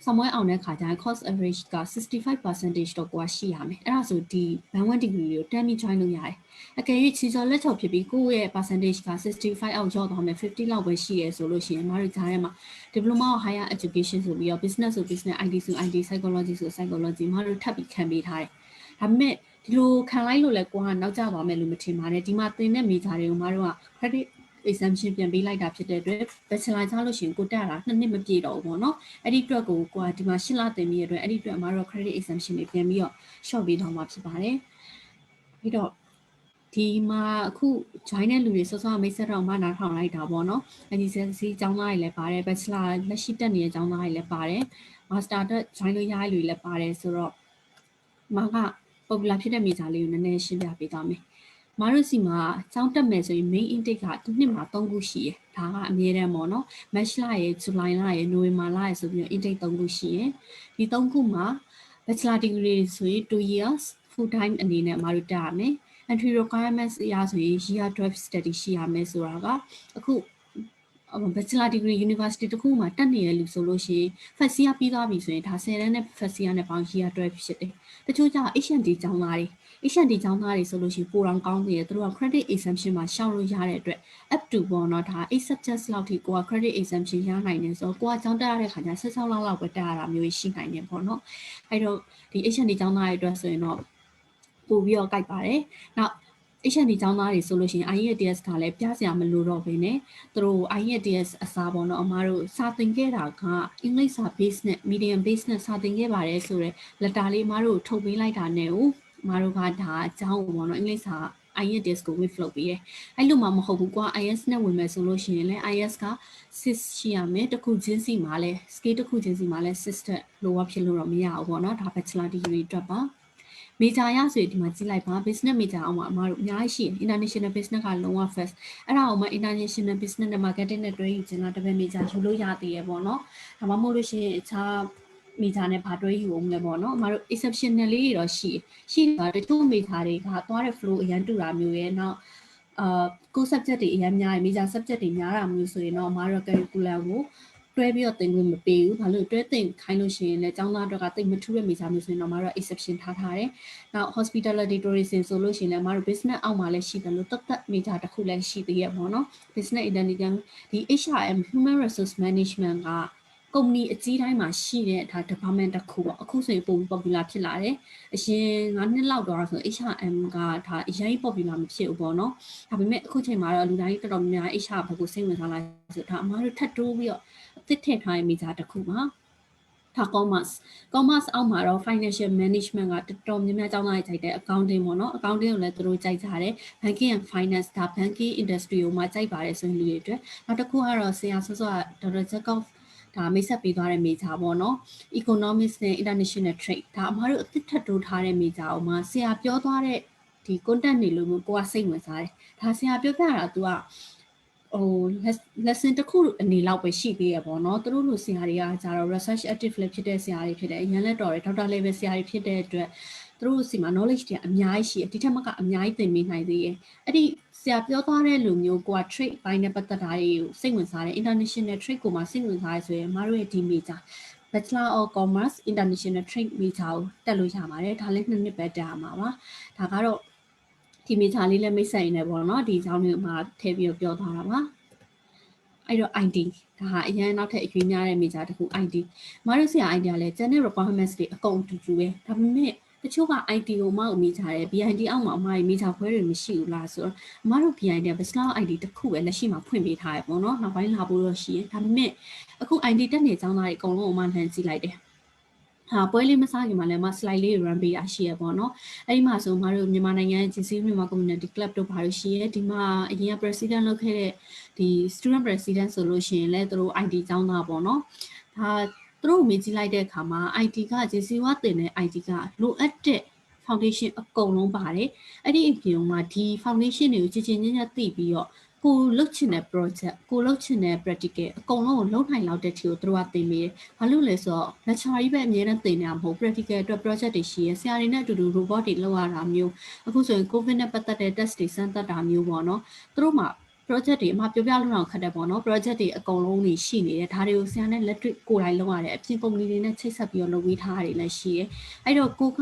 somewhere အောင်တဲ့ခါကျရင် course average က 65% တော့ကိုကရှိရမယ်အဲ့ဒါဆိုဒီ Band 1 degree ကိုတက်ပြီး join လုပ်ရတယ်အကယ်၍ချီစော်လက်ချော်ဖြစ်ပြီးကိုယ့်ရဲ့ percentage က65အောက်ကျော်သွားမယ်50လောက်ပဲရှိရဆိုလို့ရှိရင်မတို့ကြားထဲမှာ diploma of higher education ဆိုပြီးတော့ business ဆို business IT ဆို IT psychology ဆို psychology မတို့ထပ်ပြီးခံပေးထားတယ်ဒါပေမဲ့ဒီလိုခံလိုက်လို့လဲကိုကနောက်ကျသွားမယ်လို့မထင်ပါနဲ့ဒီမှာသင်တဲ့ major တွေကိုမတို့က credit exemption ပြန်ပေးလိုက်တာဖြစ်တဲ့အတွက် bachelor ကြားလို့ရှိရင်ကိုတက်တာ2နှစ်မပြည့်တော့ဘူးပေါ့နော်အဲ့ဒီအတွက်ကိုကဒီမှာ8လသင်ပြီးရတဲ့အဲ့ဒီအတွက်မတို့ credit exemption တွေပြန်ပြီးတော့ short ပေးတော့မှာဖြစ်ပါတယ်ပြီးတော့ဒီမှာအခု join တဲ့လူတွေစောစောမိတ်ဆက်တော့မှနားထောင်လိုက်တာပေါ့နော် IGCSE ကျောင်းသားတွေလည်းပါတယ် bachelor လက်ရှိတက်နေတဲ့ကျောင်းသားတွေလည်းပါတယ် master တက် join လို့ရတဲ့လူတွေလည်းပါတယ်ဆိုတော့မက popular ဖြစ်တဲ့ major လေးကိုနည်းနည်းရှင်းပြပေးသွားမယ်မတို့စီမှာကျောင်းတက်မယ်ဆိုရင် main intake ကတစ်နှစ်မှာ3ခုရှိရယ်ဒါကအမြဲတမ်းပေါ့နော် March လရယ် July လရယ် November လရယ်ဆိုပြီးတော့ intake 3ခုရှိရယ်ဒီ3ခုမှာ bachelor degree ဆိုရင်2 years full time အနေနဲ့မတို့တက်ရမယ် entry requirements အရဆိုရင် year 12 study ရှိရမယ်ဆိုတာကအခု bachelor degree university တခုမှာတက်နေရလို့ဆိုလို့ရှိရင် first year ပြီးသွားပြီဆိုရင်ဒါ10တန်းနဲ့ first year နဲ့ပေါင်း year 12ဖြစ်တယ်တချို့ကျ H&D ကျောင်းသားတွေ H&D ကျောင်းသားတွေဆိုလို့ရှိရင်ပိုတောင်ကောင်းသေးတယ်သူတို့က credit exemption မှာရှောက်လို့ရတဲ့အတွက် up to ပေါ့နော်ဒါ8 subjects လောက်ထိကိုက credit exemption ရနိုင်တယ်ဆိုတော့ကိုကကျောင်းတက်ရတဲ့ခါကျ16လောက်ပဲတက်ရတာမျိုးရှိနိုင်တယ်ပေါ့နော်အဲ့တော့ဒီ H&D ကျောင်းသားတွေအတွက်ဆိုရင်တော့ပို့ပြီးတော့ကြိုက်ပါတယ်နောက်H&D ကျောင်းသားတွေဆိုလို့ရှိရင် IELTS ကလည်းပြစရာမလိုတော့ဘဲနဲ့သူတို့ IELTS အစားပေါ့နော်အမားတို့စာသင်ခဲ့တာကအင်္ဂလိပ်စာ base နဲ့ medium base နဲ့စာသင်ခဲ့ပါတယ်ဆိုတော့ letter လေးအမားတို့ထုတ်ပေးလိုက်တာနဲ့ကိုအမားတို့ကဒါအကြောင်းပေါ့နော်အင်္ဂလိပ်စာ IELTS ကို waive လုပ်ပေးတယ်အဲ့လိုမှမဟုတ်ဘူးကွာ IELTS နဲ့ဝင်မယ်ဆိုလို့ရှိရင်လည်း IELTS က6ရှိရမယ်တစ်ခုချင်းစီမှာလည်း scale တစ်ခုချင်းစီမှာလည်း6တက် lower ဖြစ်လို့တော့မရဘူးပေါ့နော်ဒါ bachelor degree အတွက်ပါmajor ရဆိုရင်ဒီမှာကြည့်လိုက်ပါ business major အောင်မှာအမတို့အများကြီးရှိတယ် international business ကလုံးဝ first အဲ့ဒါအောင်မှာ international business နဲ့ marketing နဲ့တွဲယူချင်တာ double major ယူလို့ရသေးရပေါ့နော်ဒါမှမဟုတ်လို့ရှိရင်အခြား major နဲ့ဘာတွဲယူအောင်လဲပေါ့နော်အမတို့ exceptional လေးတွေတော့ရှိတာတချို့ major တွေကသွားတဲ့ flow အရန်တူတာမျိုးရဲ့နောက်ကို subject တွေအရန်များတယ် major subject တွေများတာမျိုးဆိုရင်တော့အမတို့ curriculum ကိုတွဲပြီးတော့သင်ခွင့်မပေးဘူးဘာလို့တွဲသင်ခိုင်းလို့ရှိရင်လည်းကျောင်းသားတွေကတိတ်မထူးတဲ့ major မျိုးဆိုရင်တော့မတို့ exception ထားတယ်။နောက် hospitality tourism ဆိုလို့ရှိရင်လည်းမတို့ business အောက်မှာလည်းရှိတယ်လို့တတ် major တစ်ခုလည်းရှိသေးရပေါ့နော်။ business intelligence ဒီ HRM human resource management ကကုမ္ပဏီအကြီးတိုင်းမှာရှိတဲ့ဒါ department တစ်ခုပေါ့အခုဆိုရင်ပုံ popular ဖြစ်လာတယ်အရင်9နှစ်လောက်တော့ဆို HRM ကဒါအရင် popular မဖြစ်ဘူးပေါ့နော်ဒါပေမဲ့အခုချိန်မှာတော့လူတိုင်းတော်တော်များများ HR ဘက်ကိုစိတ်ဝင်စားလာဆိုတော့ဒါအမားတို့ထပ်တိုးပြီးတော့တစ်ထည့်ထားတဲ့ major တစ်ခုပါဒါ commerce အောက်မှာတော့ financial management ကတော်တော်များများကျောင်းသားတွေကြိုက်တယ် accounting ပေါ့နော် accounting ကိုလည်းသူတို့ကြိုက်ကြတယ် banking and finance ဒါ banking industry ကိုမှကြိုက်ပါတယ်ဆိုရင်လူတွေအတွက်နောက်တစ်ခုကတော့ဆရာစောစောက Dr. Jacob ဒါမိတ်ဆက်ပေးသွားတဲ့ major ပေါ့နော် economics နဲ့ international trade ဒါအမားတို့အသစ်ထပ်တိုးထားတဲ့ major အောင်မှာဆရာပြောသွားတဲ့ဒီ content တွေလို့မျိုးကိုကစိတ်ဝင်စားတယ်ဒါဆရာပြောပြတာ तू ကlesson တစ်ခုအနေလောက်ပဲရှိသေးရပေါ့နော်သူတို့လိုဆရာတွေကကြတော့ research active လည်းဖြစ်တဲ့ဆရာတွေဖြစ်တယ်အရင်လည်းတော်တယ်ဒေါက်တာ level ဆရာတွေဖြစ်တဲ့အတွက်သူတို့စီမှာ knowledge တွေအများကြီးရှိတယ်ဒီထက်မကအများကြီးသင်ပေးနိုင်သေးတယ်အဲ့ဒီဆရာပြောသွားတဲ့လူမျိုးကိုက trade ဘိုင်းနဲ့ပတ်သက်တာတွေကိုစိတ်ဝင်စားတယ် international trade ကိုမှစိတ်ဝင်စားရဆိုရင်မတို့ရဲ့ဒီ major Bachelor of Commerce International Trade major ကိုတက်လို့ရပါတယ်ဒါလည်း2နှစ်ပဲတက်ရမှာပါဒါကတော့ဒီ major လေးလည်းမိတ်ဆက်ရင်းနဲ့ပေါ့နော်ဒီအကြောင်းလေးမှာထည့်ပြီးပြောထားတာပါအဲ့တော့ ID ဒါဟာအရင်နောက်ထပ်အရွေးများတဲ့ major တခု ID မတို့ဆရာ ID ကလည်း general requirements တွေအကုန်တူတူပဲဒါပေမဲ့တချို့က ID ကိုမဟုတ်မိကြတယ် BID အောက်မှာအမကြီး major ခွဲတွေမရှိဘူးလားဆိုတော့အမတို့ BID က Bachelor ID တခုပဲလက်ရှိမှာဖွင့်ပေးထားရပေါ့နော်နောက်ပိုင်းလာဖို့တော့ရှိရင်ဒါပေမဲ့အခု ID တက်နေကျောင်းသားတွေအကုန်လုံးအမလှမ်းကြည့်လိုက်တယ် ပွဲလေးမစားခင်မှာလည်းမ slide လေး run ပေးတာရှိရပေါ့နော်အဲ့ဒီမှာဆိုမတို့မြန်မာနိုင်ငံ GC မြန်မာ community club တို့ဘာလို့ရှိရဲဒီမှာအရင်က president လုပ်ခဲ့တဲ့ဒီ student president ဆိုလို့ရှိရင်လည်းသူတို့ ID ကျောင်းသားပေါ့နော်ဒါသူတို့မေးကြည့်လိုက်တဲ့အခါမှာ ID က GC ဝတင်တဲ့ ID ကလိုအပ်တဲ့ foundation အကုန်လုံးပါတယ်အဲ့ဒီအပြင်မှာဒီ foundation တွေကိုကြည်ညက်သိပြီးတော့ကိုလုပ်ချင်တဲ့ project ကိုလုပ်ချင်တဲ့ practical အကုန်လုံးကိုလုပ်နိုင်လောက်တဲ့ထီကိုသူတို့ကသင်ပေးတယ်။ဘာလို့လဲဆိုတော့ lecture ကြီးပဲအများနဲ့သင်နေတာမဟုတ် practical အတွက် project တွေရှိရဆရာတွေနဲ့အတူတူ robot တွေလုပ်ရတာမျိုးအခုဆိုရင် covid နဲ့ပတ်သက်တဲ့ test တွေစမ်းသပ်တာမျိုးပေါ့နော်။သူတို့မှာ project တွေအမှပြောပြလို့တော့ခက်တယ်ပေါ့နော် project တွေအကုန်လုံးကြီးရှိနေတယ်ဒါတွေကိုဆရာနဲ့လက်တွေ့ကိုယ်တိုင်လုပ်ရတယ်အပြင် company တွေနဲ့ချိတ်ဆက်ပြီးတော့လုပ်ပေးထားတာတွေလည်းရှိတယ်။အဲ့တော့ကိုက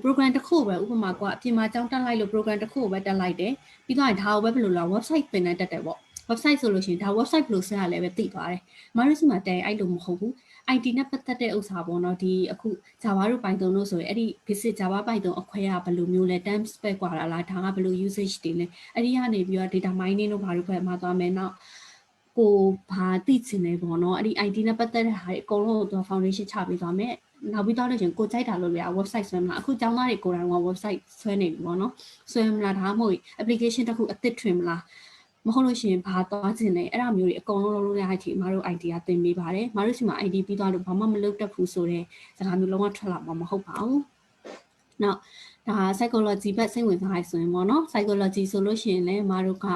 program တစ်ခုပဲဥပမာကအပြင်မှာအကြောင်းတက်လိုက်လို့ program တစ်ခုကိုပဲတက်လိုက်တယ်ပြီးတော့ဒါကိုပဲဘယ်လိုလဲ website ပင်နဲ့တက်တယ်ပေါ့ website ဆိုလို့ရှိရင်ဒါ website ဘယ်လိုဆက်ရလဲပဲသိသွားတယ်။မတို့စီမှာတဲအဲ့လိုမဟုတ်ဘူး။ IT နဲ့ပတ်သက်တဲ့ဥစ္စာပေါ့နော်ဒီအခု Java တို့ Python တို့ဆိုရင်အဲ့ဒီ basic Java Python အခွဲကဘယ်လိုမျိုးလဲ time spec กว่าလားဒါကဘယ်လို usage တွေလဲအဲ့ဒီကနေပြီးတော့ data mining တို့ဘာတို့ပဲမှာသွားမယ်နောက်ကိုဘာသိချင်လဲပေါ့နော်အဲ့ဒီ IT နဲ့ပတ်သက်တဲ့ဟာတွေအကုန်လုံးကိုသူ foundation ချပေးသွားမယ်။နောက်ပြီးတော့လည်းကိုကြိုက်တာလို့လေ website ဆွဲမလားအခုကျောင်းသားတွေကိုယ်တိုင်က website ဆွဲနေပြီပေါ့နော်ဆွဲမလားဒါမှမဟုတ် application တစ်ခုအသစ်ထွင်မလားမဟုတ်လို့ရှိရင်ဘာသွားခြင်းလဲအဲ့ဒါမျိုးတွေအကုန်လုံးလုပ်လို့ရတဲ့အချိန်မတို့ idea သင်ပေးပါတယ်မတို့စီမှာ ID ပြီးသွားလို့ဘာမှမလုပ်တတ်ဘူးဆိုတော့စကားမျိုးလုံးဝထွက်လာမှာမဟုတ်ပါဘူးနောက်ဒါ psychology ဘက်စိတ်ဝင်စားရဆိုရင်ပေါ့နော် psychology ဆိုလို့ရှိရင်လည်းမတို့က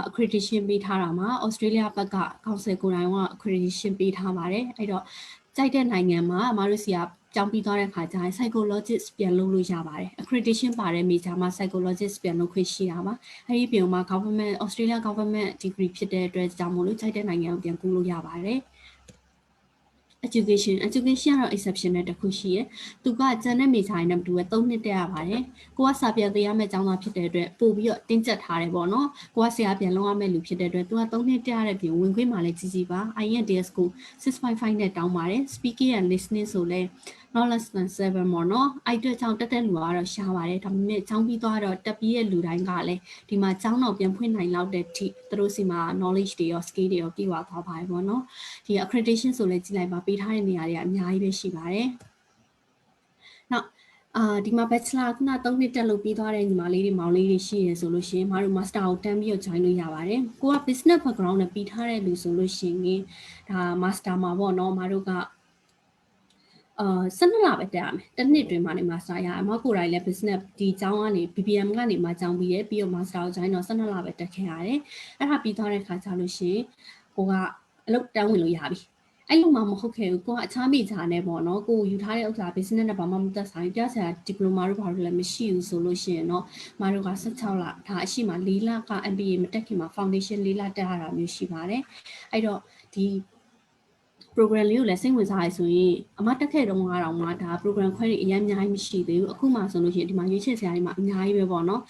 accreditation ပေးထားတာမှာ Australia ဘက်က council ကိုယ်တိုင်က accreditation ပေးထားပါတယ်အဲ့တော့ကြိုက်တဲ့နိုင်ငံမှာမတို့စီကကျောင်းပြီးသွားတဲ့ခါကျရင် psychologist ပြန်လုပ်လို့ရပါတယ် accreditation ပါတဲ့ major မှာ psychologist ပြန်လုပ်ခွင့်ရှိတာပါအဲဒီပြင်မှာ government Australia government degree ဖြစ်တဲ့အတွက်ကြောင့်မို့လို့ကြိုက်တဲ့နိုင်ငံကိုပြန်ကူးလို့ရပါတယ် education ကတော့ exception နဲ့တစ်ခုရှိရယ်သူကကျန်တဲ့ major တွေနဲ့မတူဘဲ3နှစ်တက်ရပါတယ်ကိုကစာပြန်သိရမယ့်ကျောင်းသားဖြစ်တဲ့အတွက်ပို့ပြီးတော့တင်းကျပ်ထားတယ်ပေါ့နော်ကိုကဆရာပြန်လုပ်ရမယ့်လူဖြစ်တဲ့အတွက်သူက3နှစ်တက်ရတဲ့ပြင်ဝင်ခွင့်မှာလည်းကြီးကြီးပါ IELTS ကို 6.5 နဲ့တောင်းပါတယ် speaking and listening ဆိုလဲ not less than 7ပေါ့နော်အဲ့အတွက်ကြောင့်တက်တဲ့လူကတော့ရှားပါတယ်ဒါပေမဲ့ကျောင်းပြီးသွားတော့တက်ပြီးရဲ့လူတိုင်းကလည်းဒီမှာကျောင်းတော့ပြန်ဖွင့်နိုင်လောက်တဲ့ထိသူတို့စီမှာ knowledge တွေရော skill တွေရောပြည့်ဝသွားပါတယ်ပေါ့နော်ဒီ accreditation ဆိုလဲကြည့်လိုက်ပါပေးထားတဲ့နေရာတွေကအများကြီးပဲရှိပါတယ်နောက်ဒီမှာ bachelor ခုန3နှစ်တက်လို့ပြီးသွားတဲ့ညီမလေးတွေမောင်လေးတွေရှိရဆိုလို့ရှိရင်မတို့ master ကိုတန်းပြီးတော့ join လို့ရပါတယ်ကိုက business background နဲ့ပြီးထားတဲ့လူဆိုလို့ရှိရင်ဒါ master မှာပေါ့နော်မတို့က12လပဲတက်ရမယ်တစ်နှစ်တွင်မှနေ master ရအမကိုယ်တိုင်လည်း business ဒီကျောင်းကနေ BBM ကနေမှကျောင်းပြီးရပြီးတော့ master ကို join တော့12လပဲတက်ခဲ့ရတယ်အဲ့ဒါပြီးသွားတဲ့ခါကျလို့ရှိရင်ကိုကအလုပ်တန်းဝင်လို့ရပြီအဲ့လိုမှမဟုတ်ခဲ့ဘူးကိုကအခြားမိသားနဲ့ပေါ့နော်ကိုယူထားတဲ့ဥစ္စာ business နဲ့ဘာမှမသက်ဆိုင်ပြဆရာ diploma တို့ဘာလို့လည်းမရှိဘူးဆိုလို့ရှိရင်တော့မတို့က16လဒါအရှိမှ4လက MBA မတက်ခင်မှာ foundation 4လတက်ရတာမျိုးရှိပါတယ်အဲ့တော့ဒီ program လေးကိုလည်းစိတ်ဝင်စားရဆိုရင်အမတက်ခဲ့တော့ကတော့မှဒါ program ခွဲတွေအများကြီးမရှိသေးဘူးအခုမှဆိုလို့ရှိရင်ဒီမှာရွေးချယ်ဆရာတွေမှာအများကြီးပဲပေါ့နော်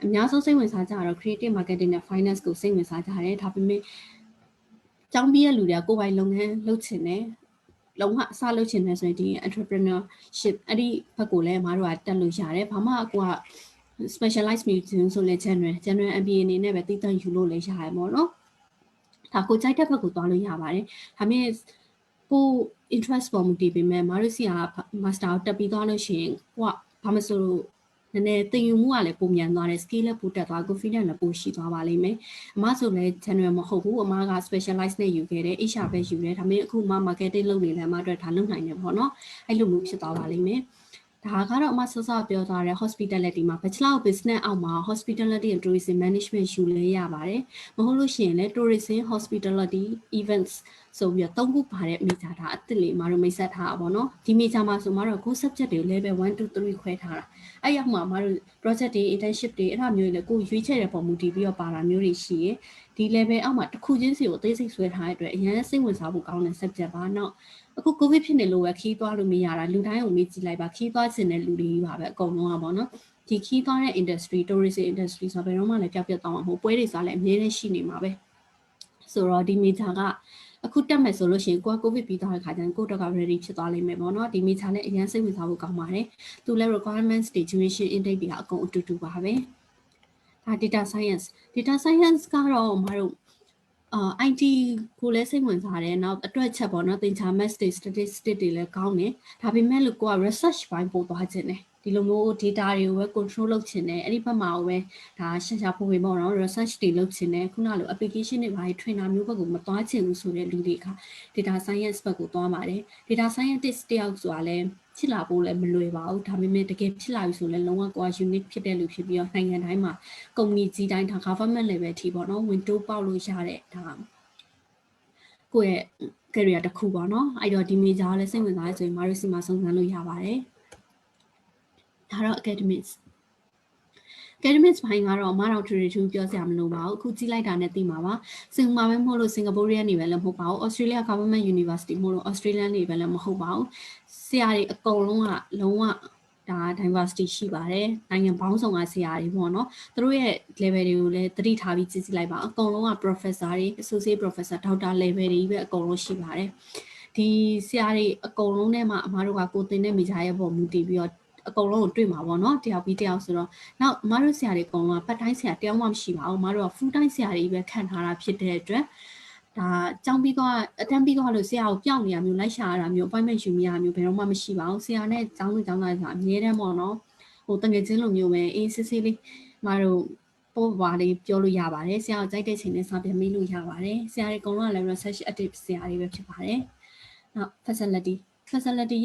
အများဆုံးစိတ်ဝင်စားကြတော့ creative marketing နဲ့ finance ကိုစိတ်ဝင်စားကြတယ်ဒါပေမဲ့ကျောင်းပြီးရလူတွေကကိုယ်ပိုင်လုပ်ငန်းလုပ်ချင်တယ်လုံးဝအစလုပ်ချင်တယ်ဆိုရင်ဒီ entrepreneurship အဲ့ဒီဘက်ကိုလည်းမတို့ကတက်လို့ရတယ်ဘာမှကိုက specialize museum ဆိုလဲ general MBA အနေနဲ့ပဲတည်တံ့ယူလို့လည်းရတယ်ပေါ့နော်ဒါကိုကြိုက်တဲ့ဘက်ကိုသွားလို့ရပါတယ်ဒါပေမဲ့ကို interest ပေါ်မူတည်ပေမဲ့မတို့စီက master တက်ပြီးသွားလို့ရှိရင်ကိုကဘာမဆိုလို့နည်းနည်းသင်ယူမှုကလည်းပုံမြန်သွားတယ် skill လည်းပိုတက်သွား confidence လည်းပိုရှိသွားပါလိမ့်မယ်အမဆိုလည်း general မဟုတ်ဘူးအမက specialize နဲ့ယူခဲ့တယ် HR ပဲယူတယ်ဒါပေမဲ့အခုမှ marketing လုပ်နေတယ်အမအတွက်ဒါလုပ်နိုင်တယ်ပေါ့နော်အဲ့လိုမျိုးဖြစ်သွားပါလိမ့်မယ်ဒါကတော့အမစောစောပြောထားတဲ့ hospitality မှာ bachelor of business အောက်မှာ hospitality and tourism management ယူလဲရပါတယ်မဟုတ်လို့ရှိရင်လည်း tourism hospitality events ဆိုပြီးတော့3ခုပါတဲ့ major ဒါအစ်စ်လေးမတို့မိတ်ဆက်ထားတာပေါ့နော်ဒီ major မှာဆိုမတို့ core subject တွေကို level 1 2 3ခွဲထားတာအဲ့ရောက်မှာမတို့ project တွေ internship တွေအဲ့ဒါမျိုးတွေလည်းကိုရွေးချယ်တဲ့ပုံမူတည်ပြီးတော့ပါတာမျိုးတွေရှိရယ်ဒီ level အောက်မှာတစ်ခုချင်းစီကိုအသေးစိတ်ဆွဲထားတဲ့အတွက်အရင်စိတ်ဝင်စားဖို့ကောင်းတဲ့ subject ပါနော်အခု covid ဖြစ်နေလို့ပဲခီးသွားလို့မရတာလူတိုင်းကိုမေးကြည့်လိုက်ပါခီးသွားခြင်းတဲ့လူတွေကြီးပါပဲအကုန်လုံးอ่ะပေါ့နော်ဒီခီးသွားတဲ့ industry tourism industry ဆိုတော့ဘယ်တော့မှလည်းပျောက်ပြတ်သွားမှာမဟုတ်ပွဲတွေစားလည်းအများကြီးရှိနေမှာပဲဆိုတော့ဒီ major ကအခုတက်မယ်ဆိုလို့ရှိရင်ကိုက covid ပြီးသွားတဲ့ခါကျရင်ကိုတော့က ready ဖြစ်သွားလိမ့်မယ်ပေါ့နော်ဒီ major လည်းအရင်စိတ်ဝင်စားဖို့ကောင်းပါတယ်သူလည်း requirements တွေ duration intake တွေကအကုန်အတူတူပါပဲဒါ data science ကတော့မတို့ IT ကိုလည်းစိတ်ဝင်စားတယ်နောက်အတွက်ချက်ပေါ့နော်သင်ချာ math တွေ statistics တွေလည်းကောင်းတယ်ဒါပေမဲ့လို့ကိုက research ဘိုင်းပို့သွားခြင်းတယ်ဒီလိုမျိုး data တွေကိုပဲ control လုပ်ခြင်းတယ်အဲ့ဒီဘက်မှာပဲဒါရှာဖွေပေါ့နော် research တွေလုပ်ခြင်းတယ်ခုနလို application တွေဘာတွေ trainer မျိုးဘက်ကိုမသွားချင်ဘူးဆိုတဲ့လူတွေက data science ဘက်ကိုသွားပါတယ် data scientist တယောက်ဆိုတာလည်းဖြစ်လာဖို့လည်းမလွယ်ပါဘူးဒါပေမဲ့တကယ်ဖြစ်လာပြီဆိုလည်းလုံးဝကိုက unique ဖြစ်တဲ့လူဖြစ်ပြီးတော့နိုင်ငံတိုင်းမှာ company ကြီးတိုင်းဒါ government level အထိပေါ့နော် window ပေါက်လို့ရတဲ့ဒါကိုယ့်ရဲ့ career တစ်ခုပေါ့နော်အဲ့တော့ဒီ major လည်းစိတ်ဝင်စားရဆိုရင်မတို့စီမှာစုံစမ်းလို့ရပါတယ်ဒါတော့ academics ဘိုင်းကတော့အမတော်ထူထူပြောစရာမလိုပါဘူးအခုကြည့်လိုက်တာနဲ့သိမှာပါစင်ကာပဲမဟုတ်လို့စင်ကာပူရီးယားနေပဲလည်းမဟုတ်ပါဘူး Australia Government University မဟုတ်လို့ Australian နေပဲလည်းမဟုတ်ပါဘူးဆရာတွေအကုန်လုံးကလုံးဝဒါ diversity ရှိပါတယ်နိုင်ငံပေါင်းစုံကဆရာတွေပေါ့နော်သူတို့ရဲ့ level တွေကိုလည်းသတိထားပြီးကြည့်လိုက်ပါအကုန်လုံးက professor တွေ associate professor doctor level တွေပဲအကုန်လုံးရှိပါတယ်ဒီဆရာတွေအကုန်လုံးထဲမှာအမတို့ကကိုတင်တဲ့ major ရဲ့ပုံမူတည်ပြီးတော့အကုန်လုံးကိုတွေ့မှာပေါ့နော်တယောက်ပြီးတယောက်ဆိုတော့နောက်အမတို့ဆရာတွေအကုန်လုံးကပတ်တိုင်းဆရာတယောက်မှမရှိပါဘူးအမတို့က full time ဆရာတွေပဲခံထားတာဖြစ်တဲ့အတွက်ဒါကျောင်းပြီးတော့အတန်းပြီးတော့လို့ဆရာကိုပြောင်းနေရမျိုးလိုက်ရှာရတာမျိုး appointment ယူမိရမျိုးဘယ်တော့မှမရှိပါဘူးဆရာနဲ့ကျောင်းသားဆိုတာအမြဲတမ်းပေါ့နော်ဟိုတငယ်ချင်းလိုမျိုးပဲအေးစစ်စစ်လေးမတို့ပေါ်ပါလေးပြောလို့ရပါတယ်ဆရာကိုကြိုက်တဲ့ချိန်နဲ့စာပြန်မေးလို့ရပါတယ်ဆရာတွေအကုန်လုံးကလည်း research active ဆရာတွေပဲဖြစ်ပါတယ်နောက် facility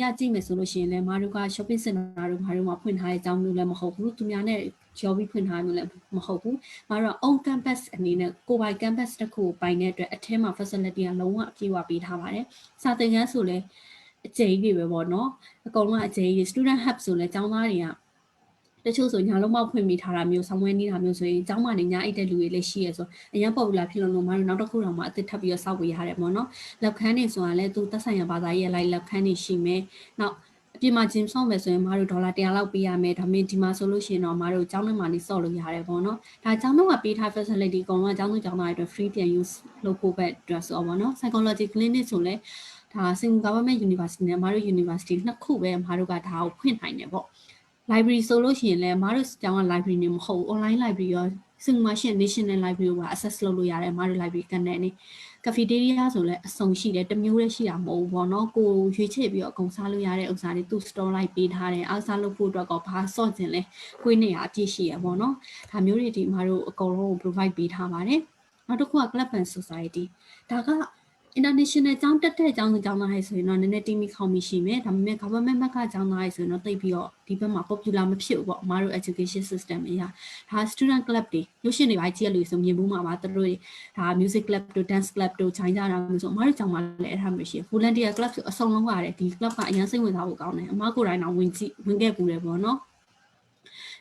ရကြည့်မယ်ဆိုလို့ရှိရင်လည်းမတို့က shopping center တို့ဘာတို့မှာဖွင့်ထားတဲ့အကြောင်းမျိုးလည်းမဟုတ်ဘူးသူများနဲ့ job ဖွင့်ထားမျိုးလည်းမဟုတ်ဘူးမတို့က own campus အနေနဲ့ကိုပိုင် campus တစ်ခုကိုပိုင်တဲ့အတွက်အထက်မှာ facility ကလုံးဝအပြည့်အဝပေးထားပါတယ်စာသင်ခန်းဆိုလည်းအကျဉ်းကြီးပဲပေါ့နော်အကုန်လုံးအကျဉ်းကြီး student hub ဆိုလည်းကျောင်းသားတွေကတချို့ဆိုညာလုံးမောက်ဖွင့်ပြီးထားတာမျိုးဆောင်းဝဲနေတာမျိုးဆိုရင်ကျောင်းမှာနေညာအိတ်တဲ့လူတွေလည်းရှိရဆိုအရင်ပေါ်လာဖြစ်လို့မတို့နောက်တစ်ခုတော့မှအသစ်ထပ်ပြီးတော့စောက်ပေးရတယ်ပေါ့နော်လက်ခန်းနေဆိုတာလည်းသူသက်ဆိုင်ရာဘာသာရေးလိုက်လက်ခန်းနေရှိမယ်နောက်အပြင်မှာဂျင်ဆော့မယ်ဆိုရင်မတို့ဒေါ်လာ100လောက်ပေးရမယ်ဒါပေမဲ့ဒီမှာဆိုလို့ရှိရင်တော့မတို့ကျောင်းထဲမှာနေဆော့လို့ရတယ်ပေါ့နော်ဒါကျောင်းထဲမှာပေးထား facility အကုန်လုံးကကျောင်းသူကျောင်းသားတွေအတွက် free ပြန် use လုပ်ဖို့ပဲ dress ဆိုပေါ့နော် psychology clinic ဆိုလည်းဒါစင်ကာ government university နဲ့မတို့ university နှစ်ခုပဲမတို့ကဒါကိုဖွင့်နိုင်တယ်ပေါ့library ဆိုလို့ရှိရင်လည်းမတို့ကျောင်းက library နေမဟုတ် online library ရောစင်မာရှင် national library ကို access လုပ်လို့ရတယ်မတို့ library ကနေ cafeteria ဆိုလည်းအစုံရှိတယ်တစ်မျိုးတည်းရှိတာမဟုတ်ဘူးပေါ့နော်ကိုရွေးချယ်ပြီးတော့အကုန်စားလို့ရတဲ့ဥစ္စာတွေသူ store လိုက်ပေးထားတယ်အားစားလုပ်ဖို့အတွက်ကဘာစော့ကျင်လဲခွေးနေရအပြည့်ရှိရပေါ့နော်ဒါမျိုးတွေဒီမတို့အကုန်လုံးကို provide ပေးထားပါတယ်နောက်တစ်ခုက club and society ဒါကinternational ကျောင်းတက်တဲ့ကျောင်းသူကျောင်းသားတွေဆိုရင်တော့နည်းနည်းတီးမိခေါင်းမိရှိမယ်ဒါပေမဲ့ government ဘက်ကကျောင်းသားတွေဆိုရင်တော့တိတ်ပြီးတော့ဒီဘက်မှာ popular မဖြစ်ဘူးပေါ့အမားတို့ education system အရာဒါ student club တွေရုပ်ရှင်တွေပိုင်းကြည့်ရလို့ဆိုမြင်ဘူးမှာပါသူတို့ဒါ music club တို့ dance club တို့ခြိုင်းကြတာမျိုးဆိုအမားတို့ကျောင်းမှာလည်းအဲ့ဒါမျိုးရှိ volunteer club ဆိုအစုံလုံးပါတယ်ဒီ club ကအရင်စိတ်ဝင်စားဖို့ကောင်းတယ်အမားကိုယ်တိုင်တော့ဝင်ခဲ့ပူတယ်ပေါ့နော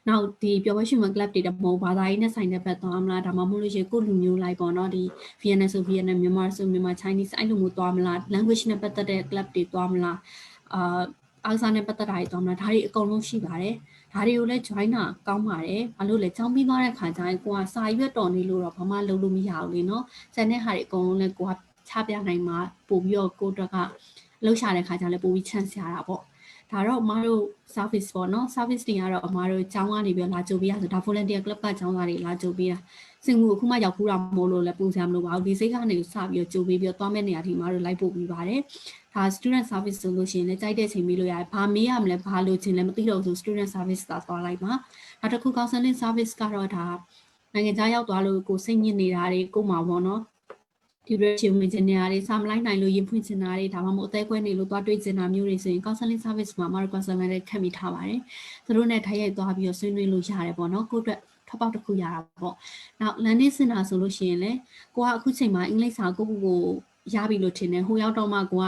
်နောက်ဒီပျော်ပွဲရွှင်ပွဲ club တွေတမုံဘာသာရေးနဲ့ဆိုင်တဲ့ဘက်သွားမလားဒါမှမဟုတ်လို့ရှိရင်ကိုလူမျိုးလိုက်ပေါ့နော်ဒီ Vietnam ဆို Vietnam မြန်မာဆိုမြန်မာ Chinese အဲ့လိုမျိုးသွားမလား language နဲ့ပတ်သက်တဲ့ club တွေသွားမလားအားစားနဲ့ပတ်သက်တာတွေသွားမလားဒါတွေအကုန်လုံးရှိပါတယ်ဒါတွေကိုလည်း join တာကောင်းပါတယ်ဘာလို့လဲကျောင်းပြီးသွားတဲ့ခါကျရင်ကိုကစာရွက်တော်နေလို့တော့ဘာမှလုပ်လို့မရဘူးလေနော်စံတဲ့ဟာတွေအကုန်လုံးလည်းကိုကချပြနိုင်မှာပို့ပြီးတော့ကိုအတွက်ကလှုပ်ရှားတဲ့ခါကျလည်းပို့ပြီး chance ရတာပေါ့ဒါတော့အမတို့ service ပေါ့နော် service တွေကတော့အမတို့ကျောင်းကနေပြီးလာကြိုပေးရဆိုဒါ volunteer club ကကျောင်းသားတွေလာကြိုပေးတာစင်ကူအခုမှရောက်ဖူးတာမို့လို့လည်းပူစရာမလိုပါဘူးဒီစိတ်ကနေစပြီးကြိုပေးပြီးသွားမဲ့နေရာဒီအမတို့လိုက်ပို့ပြီးပါတယ်ဒါ student service ဆိုလို့ရှိရင်လည်းကြိုက်တဲ့ချိန်မေးလို့ရတယ်ဘာမေးရမလဲဘာလို့ချင်းလဲမသိတော့ဘူး student service သာသွားလိုက်ပါနောက်တစ်ခု counseling service ကတော့ဒါနိုင်ငံခြားရောက်သွားလို့ကိုစိတ်ညစ်နေတာတွေကိုမှာပေါ့နော်ဒီလိုချင်းဝင်ချင်နေတာတွေစာမလိုက်နိုင်လို့ရင်ဖွင့်ချင်တာတွေဒါမှမဟုတ်အသေးကွဲနေလို့သွားတွေ့ချင်တာမျိုးတွေဆိုရင် counseling service မှာမတို့ counselor တွေခန့်မိထားပါတယ်သူတို့နဲ့ထိုက်ရိုက်သွားပြီးတော့ဆွေးနွေးလို့ရတယ်ပေါ့နော်ကိုယ့်အတွက်ထောက်ပေါက်တစ်ခုရတာပေါ့နောက် learning center ဆိုလို့ရှိရင်လည်းကိုကအခုချိန်မှာအင်္ဂလိပ်စာကိုရပြီလို့ထင်တယ်ဟိုရောက်တော့မှကိုက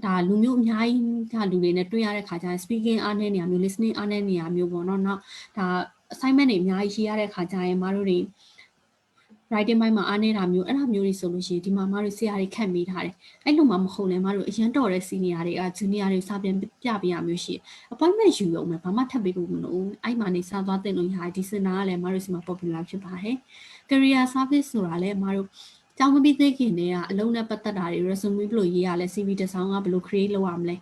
ဒါလူမျိုးအများကြီးဒါလူတွေနဲ့တွေ့ရတဲ့ခါကျရင် speaking အားနည်းနေရမျိုး listening အားနည်းနေရမျိုးပေါ့နော်နောက်ဒါ assignment တွေအများကြီးရေးရတဲ့ခါကျရင်မတို့တွေ writing ပိုင်းမှာအားနေတာမျိုးအဲ့ဒါမျိုးတွေဆိုလို့ရှိရင်ဒီမှာမတို့ဆရာတွေခန့်ပေးထားတယ်အဲ့လိုမှမဟုတ်လဲမတို့အရင်တော်တဲ့ senior တွေက junior တွေစာပြန်ပြပေးရမျိုးရှိ appointment ယူရုံပဲဘာမှထပ်ပေးဖို့မလိုဘူးအဲ့မှာနေစာသွားတင်လို့ရတယ်ဒီစင်တာကလည်းမတို့စီမှာ popular ဖြစ်ပါတယ် career service ဆိုတာလည်းမတို့ကျောင်းမပြီးသေးခင်တည်းကအလုံးနဲ့ပတ်သက်တာတွေ resume ဘယ်လိုရေးရလဲ CV တစ်စောင်းကဘယ်လို create လုပ်ရမလဲ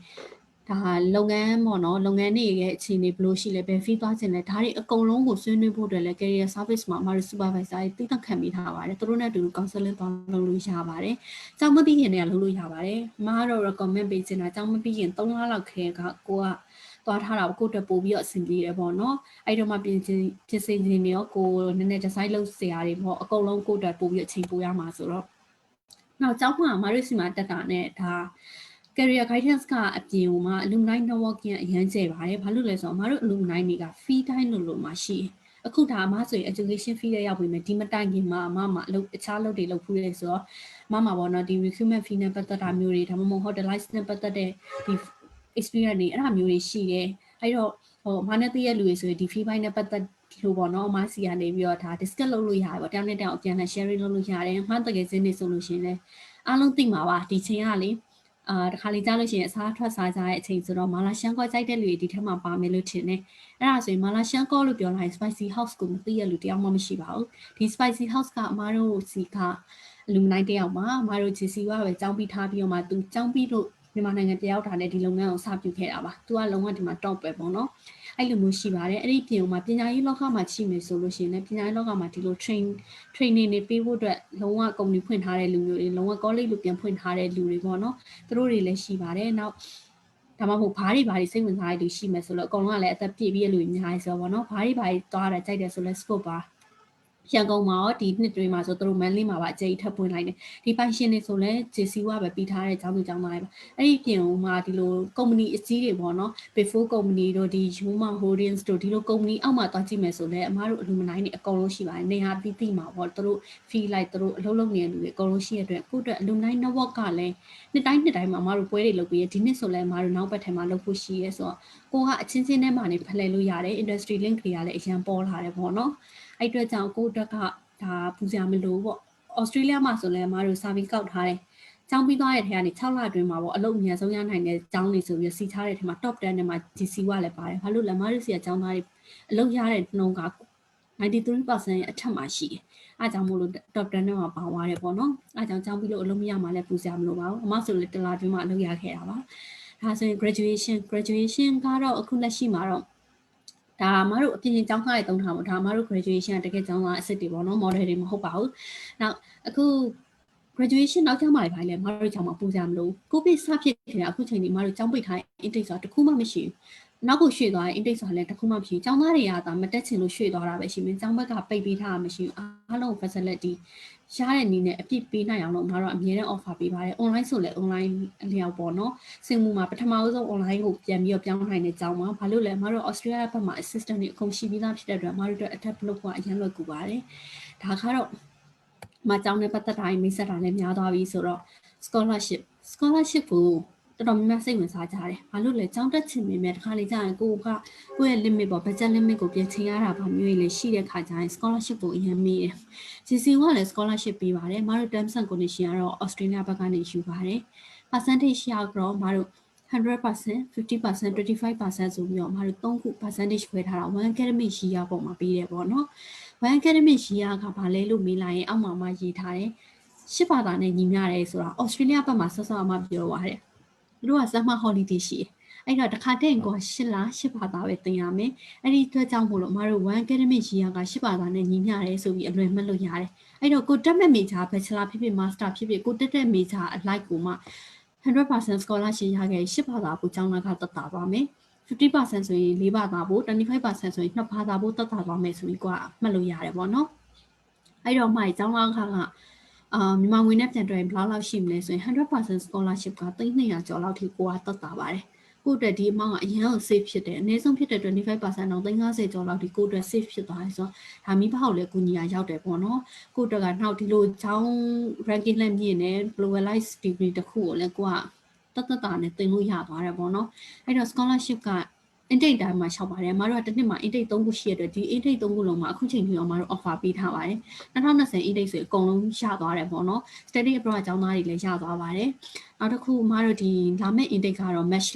ဒါလုပ်ငန်းပေါ့နော်လုပ်ငန်းတွေရဲ့အခြေအနေဘယ်လိုရှိလဲဘယ် fee သွားခြင်းလဲဒါတွေအကုန်လုံးကိုဆွေးနွေးဖို့အတွက်လည်း career service မှာအမတို့ supervisor တွေတည်တံ့ခံပေးထားပါတယ်သူတို့နဲ့အတူ counseling သွားလုပ်လို့ရပါတယ်ကျောင်းမပြီးခင်တည်းကလုပ်လို့ရပါတယ်အမကတော့ recommend ပေးချင်တာကျောင်းမပြီးရင်3လလောက်ခဲကကိုကသွားထားတာကိုအတွက်ပို့ပြီးတော့အဆင်ပြေတယ်ပေါ့နော်အဲ့တော့မှပြင်စင်ခြင်းတွေရောကိုနည်းနည်း design လုပ်စရာတွေပေါ့အကုန်လုံးကိုအတွက်ပို့ပြီးအချိန်ပို့ရမှာဆိုတော့နောက်ကျောင်းမှာအမတို့စီမှာတက်တာနဲ့ဒါcareer guidance ကအပြင်ဟိုမှာ alumni networking အရန်ကျဲပါတယ်ဘာလို့လဲဆိုတော့အမတို့ alumni တွေက fee တိုင်းလို့မှရှိအခုဒါအမဆိုရင် education fee တွေရောက်ပြီမယ်ဒီမတိုင်ခင်မှာအမအလုပ်အခြားလုပ်တွေလုပ်ဖူးရဲဆိုတော့အမမှာပေါ့နော်ဒီ recruitment fee နဲ့ပတ်သက်တာမျိုးတွေဒါမှမဟုတ် hotelize နဲ့ပတ်သက်တဲ့ဒီ experience တွေအဲ့ဒါမျိုးတွေရှိတယ်အဲ့တော့ဟိုအမနဲ့တည့်ရလူတွေဆိုရင်ဒီ fee ပိုင်းနဲ့ပတ်သက်လို့ပေါ့နော်အမစီကနေပြီးတော့ဒါ discuss လုပ်လို့ရတယ်ပေါ့တယောက်နဲ့တယောက်အပြန်အလှန် sharing လုပ်လို့ရတယ်မှန်တကယ်စင်းနေဆိုလို့ရှိရင်လည်းအားလုံးသိမှာပါဒီချိန်ကလေတခါလေကြားလို့ရှိရင်အစားထွက်စားကြတဲ့အချိန်ဆိုတော့မာလာရှန်ကောကြိုက်တဲ့လူတွေဒီထက်မှပါမယ်လို့ထင်တယ်အဲ့ဒါဆိုရင်မာလာရှန်ကောလို့ပြောလိုက် spicy house ကိုမသိရလူတယောက်မှမရှိပါဘူးဒီ spicy house ကအမတို့စီကလူနိုင်တယောက်မှာအမတို့ GC ကပဲကြောင်းပြီးထားပြီးတော့မှသူကြောင်းပြီးလို့မြန်မာနိုင်ငံတယောက်ထားနဲ့ဒီလုပ်ငန်းကိုစပြုခဲ့တာပါသူကလုံးဝဒီမှာ top ပဲပေါ့နော်အဲ့လိုမျိုးရှိပါတယ်အဲ့ဒီပြင်မှာပညာရေးလောကမှာရှိမယ်ဆိုလို့ရှိရင်လည်းပညာရေးလောကမှာဒီလို training တွေပေးဖို့အတွက်လုံးဝကုမ္ပဏီဖွင့်ထားတဲ့လူမျိုးတွေလုံးဝ college လိုပြန်ဖွင့်ထားတဲ့လူတွေပေါ့နော်သူတို့တွေလည်းရှိပါတယ်နောက်ဒါမှမဟုတ်ဘားတွေစိတ်ဝင်စားတဲ့လူရှိမယ်ဆိုတော့အကုန်လုံးကလည်းအသက်ပြည့်ပြီးတဲ့လူတွေအများကြီးဆိုတော့ပေါ့နော်ဘားတွေသွားတာကြိုက်တယ်ဆိုလဲ sport ပါရန်ကုန်မှာရောဒီနှစ်တွေမှာဆိုသူတို့ Manly မှာပါအကျိထပ်ပွင့်လိုက်တယ်ဒီပိုင်ရှင်တွေဆိုလဲ JC ကပဲပြီးထားတဲ့ကျောင်းသူကျောင်းသားတွေပါအဲ့ဒီပြင်မှာဒီလို company အကြီးတွေပေါ့နော် before company တို့ဒီ Yuma Holdings တို့ဒီလို company အောက်မှာသွားကြည့်မယ်ဆိုလဲအမားတို့ alumni တွေအကုန်လုံးရှိပါတယ်နေဟာတိမှာပေါ့သူတို့ feel like သူတို့အလုပ်လုပ်နေတဲ့လူတွေအကုန်လုံးရှိရတဲ့အခုအတွက် alumni network ကလည်းနှစ်တိုင်းမှာအမားတို့ပွဲတွေလုပ်ပြီးဒီနှစ်ဆိုလဲအမားတို့နောက်ပတ်ထဲမှာလုပ်ဖို့ရှိရဲဆိုတော့ကိုကအချင်းချင်းထဲမှာနေဖလှယ်လို့ရတယ် industry link တွေကလည်းအရင်ပေါ်လာတယ်ပေါ့နော်အဲ့အတွက်ကြောင့်ကိုအတွက်ကဒါပူစရာမလိုပေါ့ဩစတြေးလျမှာဆိုလဲအမတို့ service ကောက်ထားတယ်။ကျောင်းပြီးသွားတဲ့ထဲကနေ6လအတွင်းမှာပေါ့အလုပ်အများဆုံးရနိုင်တဲ့ကျောင်းတွေဆိုပြီးစီထားတဲ့ထဲမှာ top 10ထဲမှာ GC ကလည်းပါတယ်။ဘာလို့လဲအမတို့စီကကျောင်းသားတွေအလုပ်ရတဲ့နှုန်းက93% ရဲ့အထက်မှာရှိတယ်။အားကြောင့်မို့လို့ top 10ထဲမှာပါသွားတယ်ပေါ့နော်။အားကြောင့်ကျောင်းပြီးလို့အလုပ်မရမှလည်းပူစရာမလိုပါဘူး။အမဆိုလည်းတလားအတွင်းမှာအလုပ်ရခဲ့တာပါ။ဒါဆိုရင် graduation ကတော့အခုလက်ရှိမှာတော့ဒါအမတို့အပြင်ကျောင်းသားတွေတုံးထားမှာဒါအမတို့ graduation တကယ်ကျောင်းသားအစ်စ်တွေပေါ့နော် model တွေမဟုတ်ပါဘူး။နောက်အခု graduation နောက်ကျောင်းမှာလည်းအမတို့ကျောင်းမှာပူစရာမလိုကိုဗစ်စဖြစ်ခဲ့အခုချိန်ဒီအမတို့ကျောင်းပိတ်ထား intake ဆိုတာတခုမှမရှိဘူး။နောက်ကိုရွှေ့သွားရင် intake ဆိုတာလည်းတခုမှမရှိဘူး။ကျောင်းသားတွေကဒါမတက်ချင်လို့ရွှေ့သွားတာပဲရှိမယ်။ကျောင်းဘက်ကပိတ်ပေးထားတာမရှိဘူး။အားလုံး facility ရတဲ့နည်းနဲ့အပြည့်ပေးနိုင်အောင်လို့အမတို့အမြဲတမ်း offer ပေးပါတယ် online ဆိုလဲ online အလျောက်ပေါ့နော်စင်မူမှာပထမဆုံး online ကိုပြန်ပြီးတော့ပြောင်းနိုင်တဲ့ကြောင်းမှာဘာလို့လဲအမတို့ Australia ဘက်မှာ assistant တွေအကုန်ရှိပြီးသားဖြစ်တဲ့အတွက်အမတို့အတွက် attach လုပ်ဖို့အရင်လွယ်ကူပါတယ်ဒါကတော့မကျောင်းနဲ့ပတ်သက်တာမိတ်ဆက်တာလည်းများသွားပြီဆိုတော့ scholarship ကိုတော်တော်များများစိတ်ဝင်စားကြတယ်ဘာလို့လဲကျောင်းတက်ချင်ပေမဲ့တခါလေကြာရင်ကိုယ့်ရဲ့ limit ပေါ့ budget limit ကိုပြင်ချင်ရတာဗာမျိုးတွေလည်းရှိတဲ့ခါကျရင် scholarship ကိုအရင်မေးတယ် GC ကလည်း scholarship ပေးပါတယ်မတို့ terms and condition ကတော့ Australia ဘက်ကနေယူပါတယ် percentage ရတော့မတို့ 100%, 50%, 25% ဆိုပြီးတော့မတို့3ခု percentage ခွဲထားတာ1 academic year ပုံမှာပေးတယ်ပေါ့နော်1 academic year ကဘာလဲလို့မေးလိုက်ရင်အောက်မှာရေးထားတယ်ရှစ်ဘာသာနဲ့ညီမျှတယ်ဆိုတာ Australia ဘက်မှာဆော့ဆော့မှပြောသွားတယ်သူတို့က summer holiday ရှိတယ်အဲ့တော့တစ်ခါတည်းကို8လ8ဘာသာပဲသင်ရမယ်အဲ့ဒီအတွက်ကြောင့်မို့လို့မတို့1 academic year က8ဘာသာနဲ့ညီမျှတယ်ဆိုပြီးအလွယ်မှတ်လို့ရတယ်အဲ့တော့ကိုတက်မဲ့ major bachelor ဖြစ်ဖြစ် master ဖြစ်ဖြစ်ကိုတက်တဲ့ major alike ကိုမှ100% scholarship ရခဲ့8ဘာသာကိုကျောင်းသားကတက်တာသွားမယ် 50% ဆိုရင်4ဘာသာဖို့ 25% ဆိုရင်2ဘာသာဖို့တက်တာသွားမယ်ဆိုပြီးကွာမှတ်လို့ရတယ်ပေါ့နော်အဲ့တော့မှကျောင်းသားကမြန်မာငွေနဲ့ပြန်တွက်ရင်ဘယ်လောက်ရှိမလဲဆိုရင် 100% scholarship က300ကျော်လောက်ထိကိုကတက်တာပါတယ်ကိုအတွက်ဒီအမောင်းကအရင်က safe ဖြစ်တယ်အနည်းဆုံးဖြစ်တဲ့ 25% တော့350ကျော်လောက်ဒီကိုအတွက် safe ဖြစ်သွားတယ်ဆိုတော့ဒါမိဘဟောက်လည်းကိုညီရရောက်တယ်ပေါ့နော်ကိုအတွက်ကနောက်ဒီလိုကျောင်း ranking လည်းမြင့်နေ globalized degree တခုကိုလည်းကိုကတက်တာနဲ့သင်လို့ရသွားတယ်ပေါ့နော်အဲ့တော့ scholarship က intake တိုင်းမှာရှောက်ပါတယ်မတို့ကတစ်နှစ်မှာ intake 3ခုရှိရတဲ့ဒီ intake 3ခုလုံးမှာအခုချိန်ထိတော့မတို့ offer ပေးထားပါတယ်2020 intake ဆိုအကုန်လုံးရသွားတယ်ပေါ့နော် study abroad အကြောင်းသားတွေလည်းရသွားပါတယ်နောက်တစ်ခုမတို့ဒီလာမယ့် intake ကတော့ match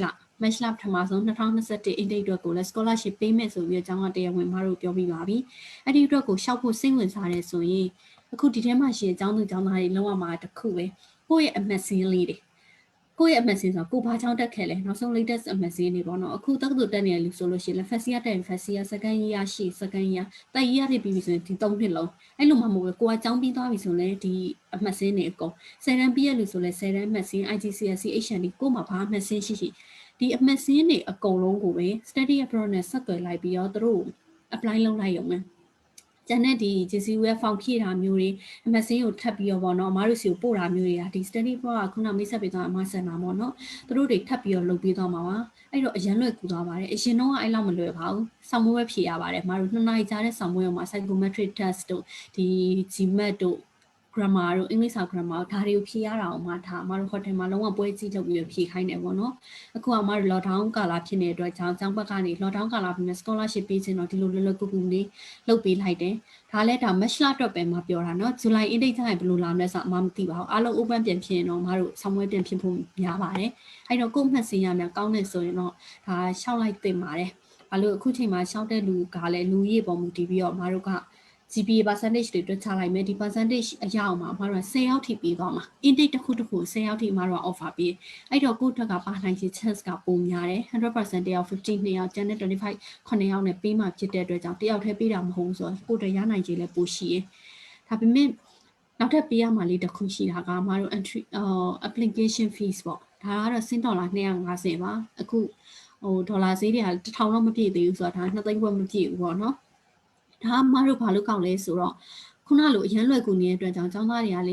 လပထမဆုံး2021 intake အတွက်ကိုလည်း scholarship ပေးမယ်ဆိုပြီးအကြောင်းကတရားဝင်မတို့ပြောပြီးပါပြီအဲ့ဒီအတွက်ကိုရှောက်ဖို့စိတ်ဝင်စားတယ်ဆိုရင်အခုဒီထဲမှာရှိတဲ့အကြောင်းသူအကြောင်းသားတွေလုံးဝမှာတစ်ခုပဲကိုယ့်ရဲ့ MSc လေးတွေ ကိုယ့်ရဲ့အမှတ်စင်းဆိုကိုဘာချောင်းတက်ခဲ့လဲနောက်ဆုံး latest အမှတ်စင်းတွေပေါ့နော်အခုတက္ကသိုလ်တက်နေရလို့ဆိုလို့ရှိရင် first year တက် first year second year ရှိ second year တက် year တွေပြီးပြီဆိုရင်ဒီ3နှစ်လုံးအဲ့လိုမှမဟုတ်ဘူးကိုကចောင်းပြီးသွားပြီဆိုရင်ဒီအမှတ်စင်းတွေအကုန်10တန်းပြီးရလို့ဆိုလဲ10တန်းအမှတ်စင်း IGCSE HND ကိုမှဘာအမှတ်စင်းရှိဒီအမှတ်စင်းတွေအကုန်လုံးကိုပဲ study abroad နဲ့ဆက်သွယ်လိုက်ပြီးတော့သူတို့ apply လုပ်လိုက်ရုံပဲကျန်တဲ့ဒီ JCU ရဲ့ form ဖြည့်တာမျိုးတွေအမစင်းကိုထပ်ပြီးတော့ပေါ့နော်အမားတို့စီကိုပို့တာမျိုးတွေကဒီ study pro ကခုနမိတ်ဆက်ပေးသွားအမဆန်တာပေါ့နော်သူတို့တွေထပ်ပြီးတော့လုပ်ပေးသွားမှာပါအဲ့တော့အရန်လွယ်ကူသွားပါတယ်အရင်တော့အဲ့လောက်မလွယ်ပါဘူးဆောင်းမွေးပဲဖြည့်ရပါတယ်အမားတို့2နာရီကြာတဲ့ဆောင်းမွေးမှာ psychometric test တို့ဒီ GMAT တို့ grammar တို့ English grammar ဒါတွေကိုဖြည့်ရတာအောင်မှထားအမားတို့ hotel မှာလုံးဝပွဲကြည့်လုပ်ပြီးဖြည့်ခိုင်းတယ်ပေါ့နော်အခုအမားတို့ lockdown ကာလဖြစ်နေတဲ့အတွက်ကျောင်းဘက်ကနေ lockdown ကာလပြီးမှ scholarship ပေးခြင်းတော့ဒီလိုလွယ်လွယ်ကူကူလေးလုပ်ပေးလိုက်တယ်ဒါလည်းဒါ match လာတော့ပဲမှာပြောတာเนาะ July intake ကျရင်ဘယ်လိုလာမလဲဆိုတော့အမမသိပါဘူးအားလုံး open ပြန်ဖြစ်ရင်တော့အမတို့ဆောင်းပွဲပြန်ဖြစ်ဖို့များပါတယ်အဲ့တော့ကို့မှတ်စင်းရများကောင်းနေဆိုရင်တော့ဒါရှောက်လိုက်တင်ပါတယ်ဘာလို့အခုချိန်မှာရှောက်တဲ့လူကလည်းလူကြီးပေါ်မူတည်ပြီးတော့အမတို့က GPA percentage တွေတွက်ချလိုက်မယ်ဒီ percentage အရအောင်မှာအမတို့က10ရောက်ထိပြီးသွားမှာ intake တစ်ခု10ရောက်ထိအမတို့က offer ပေးအဲ့တော့ကို့ထက်ကပါနိုင်ချေ chance ကပိုများတယ် 100% တယောက်50 2ယောက်ကျန်တဲ့25 9ယောက်နဲ့ပေးမှဖြစ်တဲ့အတွက်ကြောင့်တယောက်တည်းပေးတာမဟုတ်ဘူးဆိုတော့ကို့အတွက်ရနိုင်ချေလည်းပိုရှိရယ်ဒါပေမဲ့နောက်ထပ်ပေးရမှာလေးတစ်ခုရှိတာကအမတို့ entry application fees ပေါ့ဒါကတော့$250ပါအခုဒေါ်လာဈေးတွေက1000တော့မပြည့်သေးဘူးဆိုတော့ဒါ2သိန်းခွဲမပြည့်ဘူးပေါ့နော်ဒါအမတို့ဘာလို့ကောက်လဲဆိုတော့ခုနလိုအရန်လွယ်ကူနေတဲ့အတွက်ကြောင့်ကျောင်းသားတွေကလေ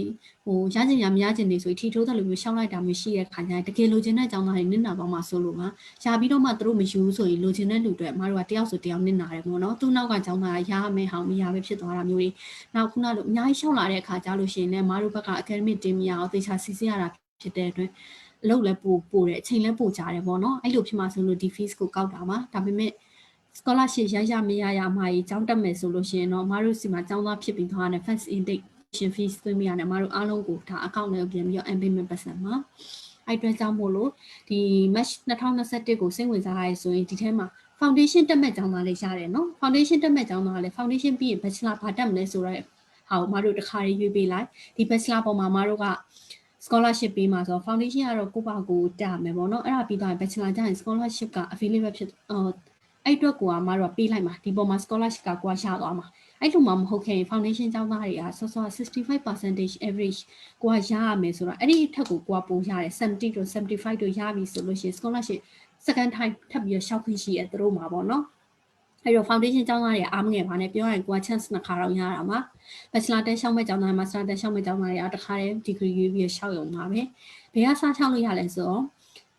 ရချင်ရမရချင်နေဆိုထီထိုးတယ်လို့မျိုးရှောက်လိုက်တာမျိုးရှိတဲ့ခါကျရင်တကယ်လိုချင်တဲ့ကျောင်းသားတွေနစ်နာသွားမှဆိုလို့ပါရပြီးတော့မှသူတို့မယူဆိုရင်လိုချင်တဲ့လူတွေအမတို့ကတယောက်ဆိုတယောက်နစ်နာတယ်ပေါ့နော်သူ့နောက်ကကျောင်းသားကရမယ်ဟောင်းမရပဲဖြစ်သွားတာမျိုးတွေနောက်ခုနလိုအများကြီးရှောက်လာတဲ့အခါကျလို့ရှိရင်လည်းအမတို့ဘက်က academic team မရအောင်သေချာစီစစ်ရတာဖြစ်တဲ့အတွက်အလုပ်လည်းပို့တယ်အချိန်လည်းပို့ကြတယ်ပေါ့နော်အဲ့လိုဖြစ်မှဆိုလို့ဒီ fees ကိုကောက်တာပါဒါပေမဲ့ scholarship ရမရအမှာကြီးကျောင်းတက်မယ်ဆိုလို့ရှိရင်တော့အမတို့စီမှာကျောင်းသားဖြစ်ပြီးသွားတဲ့ first intake fees သွင်းမိရတယ်အမတို့အားလုံးကိုဒါ account နဲ့ပြန်ပြီးတော့ payment ပတ်စံမှာအဲ့အတွက်ကြောင့်မို့လို့ဒီ March 2021ကိုစိတ်ဝင်စားရဆိုရင်ဒီထဲမှာ foundation တက်မဲ့ကျောင်းသားလေးရတယ်နော် foundation တက်မဲ့ကျောင်းသားလေး foundation ပြီးရင် bachelor ဘာတက်မလဲဆိုတော့ဟာအမတို့တစ်ခါရွေးပေးလိုက်ဒီ bachelor ပေါ်မှာအမတို့က scholarship ပေးမှာဆိုတော့ foundation ကတော့ကိုယ့်ဘာကိုတက်ရမယ်ပေါ့နော်အဲ့ဒါပြီးတော့ bachelor ကျရင် scholarship က available ဖြစ်အဲ့အတွက်ကိုအမတို့ကပေးလိုက်မှာဒီပေါ်မှာ scholarship ကကိုကရသွားမှာအဲ့လိုမှမဟုတ်ခဲ့ရင် foundation ကျောင်းသားတွေကစောစော 65% average ကိုကရရမယ်ဆိုတော့အဲ့ဒီအထက်ကိုကပို့ရတယ်70တို့75တို့ရပြီဆိုလို့ရှိရင် scholarship second time ထပ်ပြီးတော့ရှောက်ခွင့်ရှိရသူတို့မှာပေါ့နော်အဲ့တော့ foundation ကျောင်းသားတွေအားမငယ်ပါနဲ့ပြောရရင်ကိုက chance နှစ်ခါတော့ရတာမှာ bachelor တက်ရှောက်မဲ့ကျောင်းသား master တက်ရှောက်မဲ့ကျောင်းသားတွေကတခါတည်း degree ရွေးပြီးရှောက်ရုံပါပဲဘယ်ကစချောက်လို့ရလဲဆိုတော့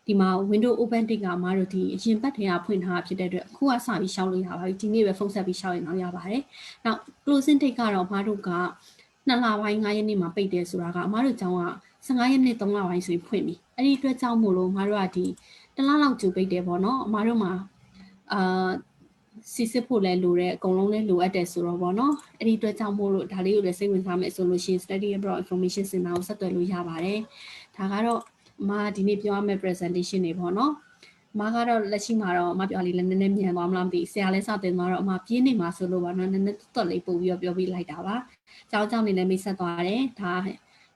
ဒီမှာ window open tick ကအမတို့ဒီအရင်ပတ်ထဲကဖွင့်ထားဖြစ်တဲ့အတွက်အခုကစပြီးရှောက်လို့ရပါပြီဒီနေ့ပဲဖုန်းဆက်ပြီးရှောက်ရင်တော့ရပါတယ်နောက် closing tick ကတော့အမတို့က2လပိုင်း9ရက်နေ့မှာပိတ်တယ်ဆိုတာကအမတို့ကျောင်းက15ရက်နေ့3လပိုင်းဆိုပြီးဖွင့်ပြီအဲ့ဒီအတွက်ကြောင့်မို့လို့အမတို့ကဒီ1လလောက်ကြိုပိတ်တယ်ပေါ့နော်အမတို့မှာစီစစ်ဖို့လဲလိုတယ်အကုန်လုံးလဲလိုအပ်တယ်ဆိုတော့ဗောနော်အဲ့ဒီအတွက်ကြောင့်မို့လို့ဒါလေးကိုလည်းစိတ်ဝင်စားမယ်ဆိုလို့ရှိရင် study abroad information center ကိုဆက်သွယ်လို့ရပါတယ်ဒါကတော့အမဒီနေ့ပြောရမယ့် presentation တွေပေါ့နော်အမကတော့လက်ရှိမှာတော့အမပြောလေးလည်းနည်းနည်းမြန်သွားမလားမသိဆရာလည်းစတင်သွားတော့အမပြင်းနေမှာဆိုလို့ပါနော်နည်းနည်းတွတ်လေးပို့ပြီးတော့ပြောပြလိုက်တာပါကြောင်းနေလည်းမိတ်ဆက်သွားတယ်ဒါ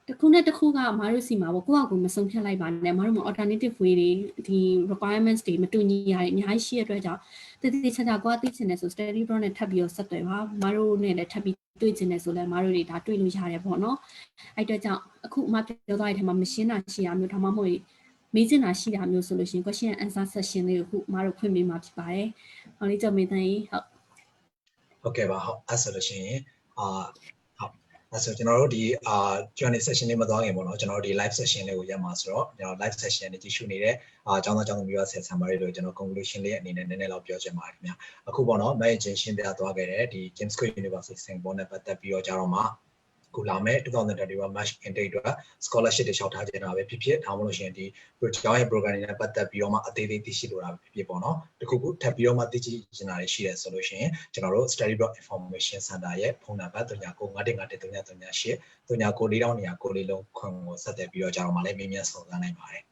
တခုနဲ့တခုကအမတို့စီမှာပေါ့ကိုယ့်အကူမဆုံးဖြတ်လိုက်ပါနဲ့အမတို့မှာ alternative way တွေဒီ requirements တွေမတူညီရတွေအများကြီးရှိတဲ့အတွက်ကြောင့်တည်ချာကိုယ်သိချင်တယ်ဆို study pro နဲ့ထပ်ပြီးတော့ဆက်သွယ်ပါအမတို့နဲ့လည်းထပ်ပြီးတွေ့ချင်တယ်ဆိုလည်းအမတို့တွေဒါတွေ့လို့ရတယ်ပေါ့နော်အဲ့အတွက်ကြောင့်အခုအမပြောသွားတဲ့ထဲမှာမရှင်းတာရှိရမျိုးဒါမှမဟုတ်မေးချင်တာရှိတာမျိုးဆိုလို့ရှိရင် question and answer session လေးကိုအခုအမတို့ဖွင့်ပေးမှာဖြစ်ပါတယ်။ဟောလေးကြောင့်မေးသန်းရေးဟုတ်ကဲ့ပါဟုတ်အဲ့ဆိုလို့ရှိရင်အဲ့ဆိုကျွန်တော်တို့ဒီQ&A session လေးမသွားခင်ပေါ့နော်ကျွန်တော်တို့ဒီ live session လေးကိုရမှာဆိုတော့ကျွန်တော် live session လေးကြည့်ရှုနေတဲ့ကျောင်းသားကျောင်းသူမျိုးဆက်ဆံပါတွေလို့ကျွန်တော် conclusion လေးအနေနဲ့နည်းနည်းလောက်ပြောချင်ပါတယ်ခင်ဗျာအခုပေါ့နော် management ရှင်းပြသွားခဲ့တဲ့ဒီ James Cook University Singapore နဲ့ပတ်သက်ပြီးတော့ကြတော့မှခုလာမဲ့2021 March intake အတွက် scholarship တွေလျှောက်ထားခြင်းတာပဲဖြစ်ဖြစ်ဒါမှမဟုတ်ရှင်ဒီ project ရဲ့ program တွေနဲ့ပတ်သက်ပြီးတော့မှအသေးသေးသိရှိလိုတာပဲဖြစ်ဖြစ်ပေါ့နော်တခုခုထပ်ပြီးတော့မှသိချင်တာတွေရှိတယ်ဆိုလို့ရှိရင်ကျွန်တော်တို့ study block information center ရဲ့ဖုန်းနံပါတ်39951338 39944000ခွန်ကိုဆက်သွယ်ပြီးတော့ကြတော့မှလည်းမေးမြန်းဆောင်စမ်းနိုင်ပါတယ်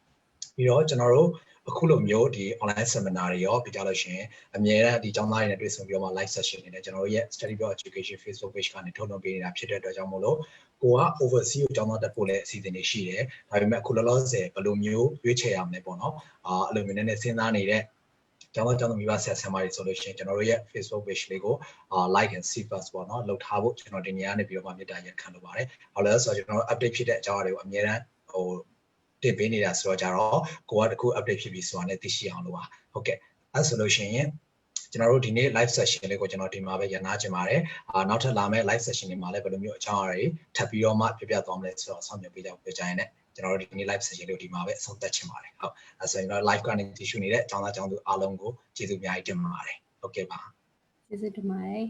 ပြီးတော့ကျွန်တော်တို့အခုလိုမျိုးဒီ online seminar တွေရောပြီးကြလို့ရှိရင်အမြဲတမ်းဒီကျောင်းသားတွေနဲ့တွေ့ဆုံပြီးတော့မှ live session တွေနဲ့ကျွန်တော်တို့ရဲ့ Study Abroad Education Facebook page ကနေထုတ်လွှင့်ပေးနေတာဖြစ်တဲ့အတွက်ကြောင့်မို့လို့ကိုက overseas ကိုကျောင်းသားတက်ဖို့လည်းအစီအစဉ်တွေရှိတယ်ဒါပေမဲ့အခုလောလောဆယ်ဘယ်လိုမျိုးရွေးချယ်ရမလဲပေါ့နော်အဲ့လိုမျိုးနဲ့စဉ်းစားနေတဲ့ကျောင်းသားမိဘဆရာဆရာမတွေဆိုလို့ရှိရင်ကျွန်တော်တို့ရဲ့ Facebook page လေးကိုlike and see first ပေါ့နော်လုပ်ထားဖို့ကျွန်တော်ဒီနေရာနေပြီးတော့မှမြတ်တာရက်ခံလိုပါတယ်။ဟုတ်လဲဆိုတော့ကျွန်တော်တို့ update ဖြစ်တဲ့အကြောင်းအရာတွေကိုအများတန်းတင်ပေးနေတာဆိုတော့ကြတော့ကိုကတခု update ဖြစ်ပြီးဆိုတာနဲ့သိရှိအောင်လို့ပါ။ဟုတ်ကဲ့အဲ့ဆိုလို့ရှိရင်ကျွန်တော်တို့ဒီနေ့ live session လေးကိုကျွန်တော်ဒီမှာပဲရနာချင်ပါတယ်။နောက်ထပ်လာမယ့် live session တွေမှာလည်းဘယ်လိုမျိုးအကြောင်းအရာတွေထပ်ပြီးတော့မှပြပြသွားမလဲဆိုတော့ဆောင်းပြပေးကြပြောကြရင်လည်းကျွန်တော်တို့ဒီနေ့ live session လေးကိုဒီမှာပဲအဆုံးသတ်ချင်ပါတယ်။ဟုတ်အဲ့ဆိုရင်တော့ live ကနေတည်ရှိနေတဲ့အကြောင်းသားကျောင်းသူအားလုံးကိုကျေးဇူးအများကြီးတင်ပါတယ်။ဟုတ်ကဲ့ပါကျေးဇူးတင်ပါတယ်